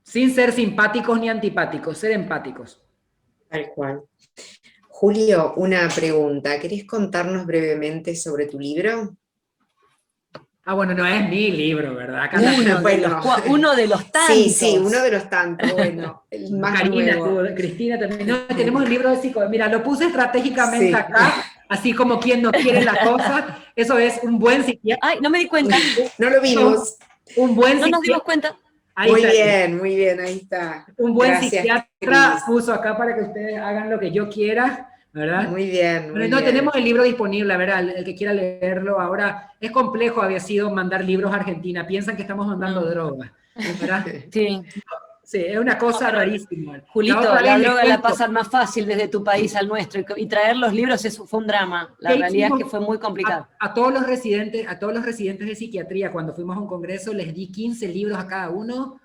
Sin ser simpáticos ni antipáticos, ser empáticos. Tal cual. Julio, una pregunta, ¿querés contarnos brevemente sobre tu libro? Ah, bueno, no es mi libro, ¿verdad? Uno de los tantos. Sí, uno de los tantos, bueno, el más Karina, nuevo. Cristina también. No, tenemos el libro de psicología. Mira, lo puse estratégicamente acá, así como quien no quiere la cosa. Eso es un buen psiquiatra. Ay, no me di cuenta. No lo vimos. Un buen psiquiatra. No nos dimos cuenta. Muy bien, ahí está. Un buen psiquiatra puso acá para que ustedes hagan lo que yo quiera. ¿Verdad? Muy bien. Pero no, tenemos el libro disponible, ¿verdad? El que quiera leerlo ahora. Es complejo, había sido mandar libros a Argentina. Piensan que estamos mandando droga, ¿verdad? Sí. Sí, es una cosa rarísima. Julito, la droga la pasan más fácil desde tu país al nuestro. Y traer los libros fue un drama. La realidad es que fue muy complicado. A todos los residentes de psiquiatría, cuando fuimos a un congreso, les di 15 libros a cada uno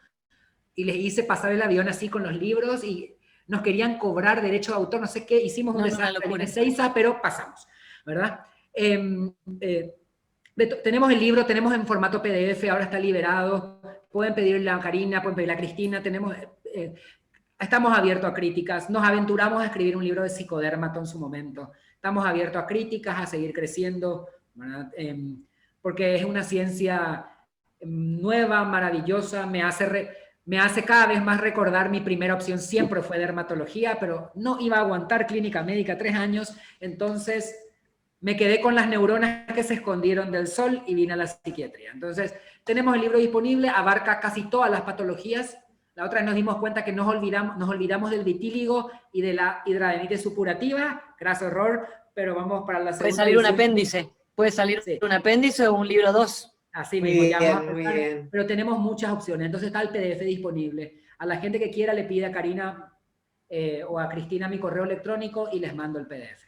y les hice pasar el avión así con los libros y nos querían cobrar derecho de autor, no sé qué, hicimos un desastre en Ezeiza, pero pasamos, ¿verdad? Tenemos el libro, tenemos en formato PDF, ahora está liberado, pueden pedirle a Karina, pueden pedirle a Cristina, estamos abiertos a críticas, nos aventuramos a escribir un libro de psicodérmato en su momento, estamos abiertos a críticas, a seguir creciendo, ¿verdad? Porque es una ciencia nueva, maravillosa, me hace cada vez más recordar mi primera opción, siempre fue dermatología, pero no iba a aguantar clínica médica 3 años, entonces me quedé con las neuronas que se escondieron del sol y vine a la psiquiatría. Entonces, tenemos el libro disponible, abarca casi todas las patologías. La otra vez nos dimos cuenta que nos olvidamos del vitíligo y de la hidradenitis supurativa, graso error, pero vamos para la segunda. Puede salir un apéndice, un apéndice o un libro 2. Así mismo, muy bien. Pero tenemos muchas opciones, entonces está el PDF disponible. A la gente que quiera le pide a Karina o a Cristina mi correo electrónico y les mando el PDF.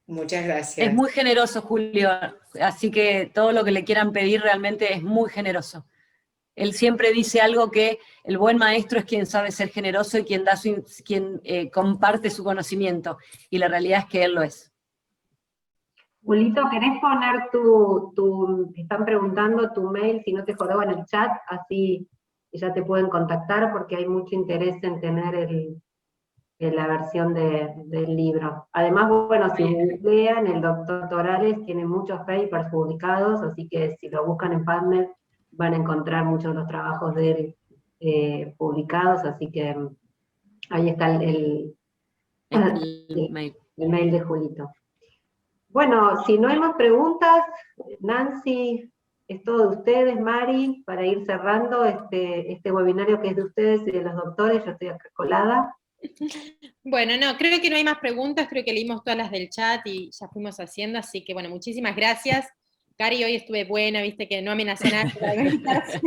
Muchas gracias. Es muy generoso, Julio, así que todo lo que le quieran pedir realmente es muy generoso. Él siempre dice algo que el buen maestro es quien sabe ser generoso y quien comparte su conocimiento, y la realidad es que él lo es. Julito, ¿querés poner te están preguntando tu mail, si no te jodó, en el chat? Así ya te pueden contactar, porque hay mucho interés en tener la versión del libro. Además, bueno, si googlean, el doctor Torales tiene muchos papers publicados, así que si lo buscan en PubMed van a encontrar muchos de los trabajos de él publicados, así que ahí está el mail. El mail de Julito. Bueno, si no hay más preguntas, Nancy, es todo de ustedes, Mari, para ir cerrando este webinario que es de ustedes y de los doctores, yo estoy acá colada. Bueno, no, creo que no hay más preguntas, creo que leímos todas las del chat y ya fuimos haciendo, así que bueno, muchísimas gracias. Cari, hoy estuve buena, viste que no amenacé a nadie para conectarse.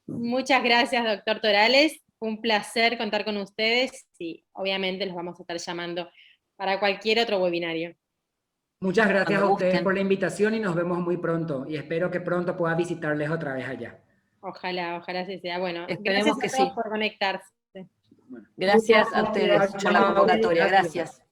Muchas gracias, doctor Torales, fue un placer contar con ustedes y obviamente los vamos a estar llamando para cualquier otro webinario. Muchas gracias Cuando a ustedes gusten. por la invitación y nos vemos muy pronto. Y espero que pronto pueda visitarles otra vez allá. Ojalá, ojalá así sea. Bueno, Esperemos gracias que a todos sí. por conectarse. Gracias a Muchas ustedes gracias. por la convocatoria, gracias.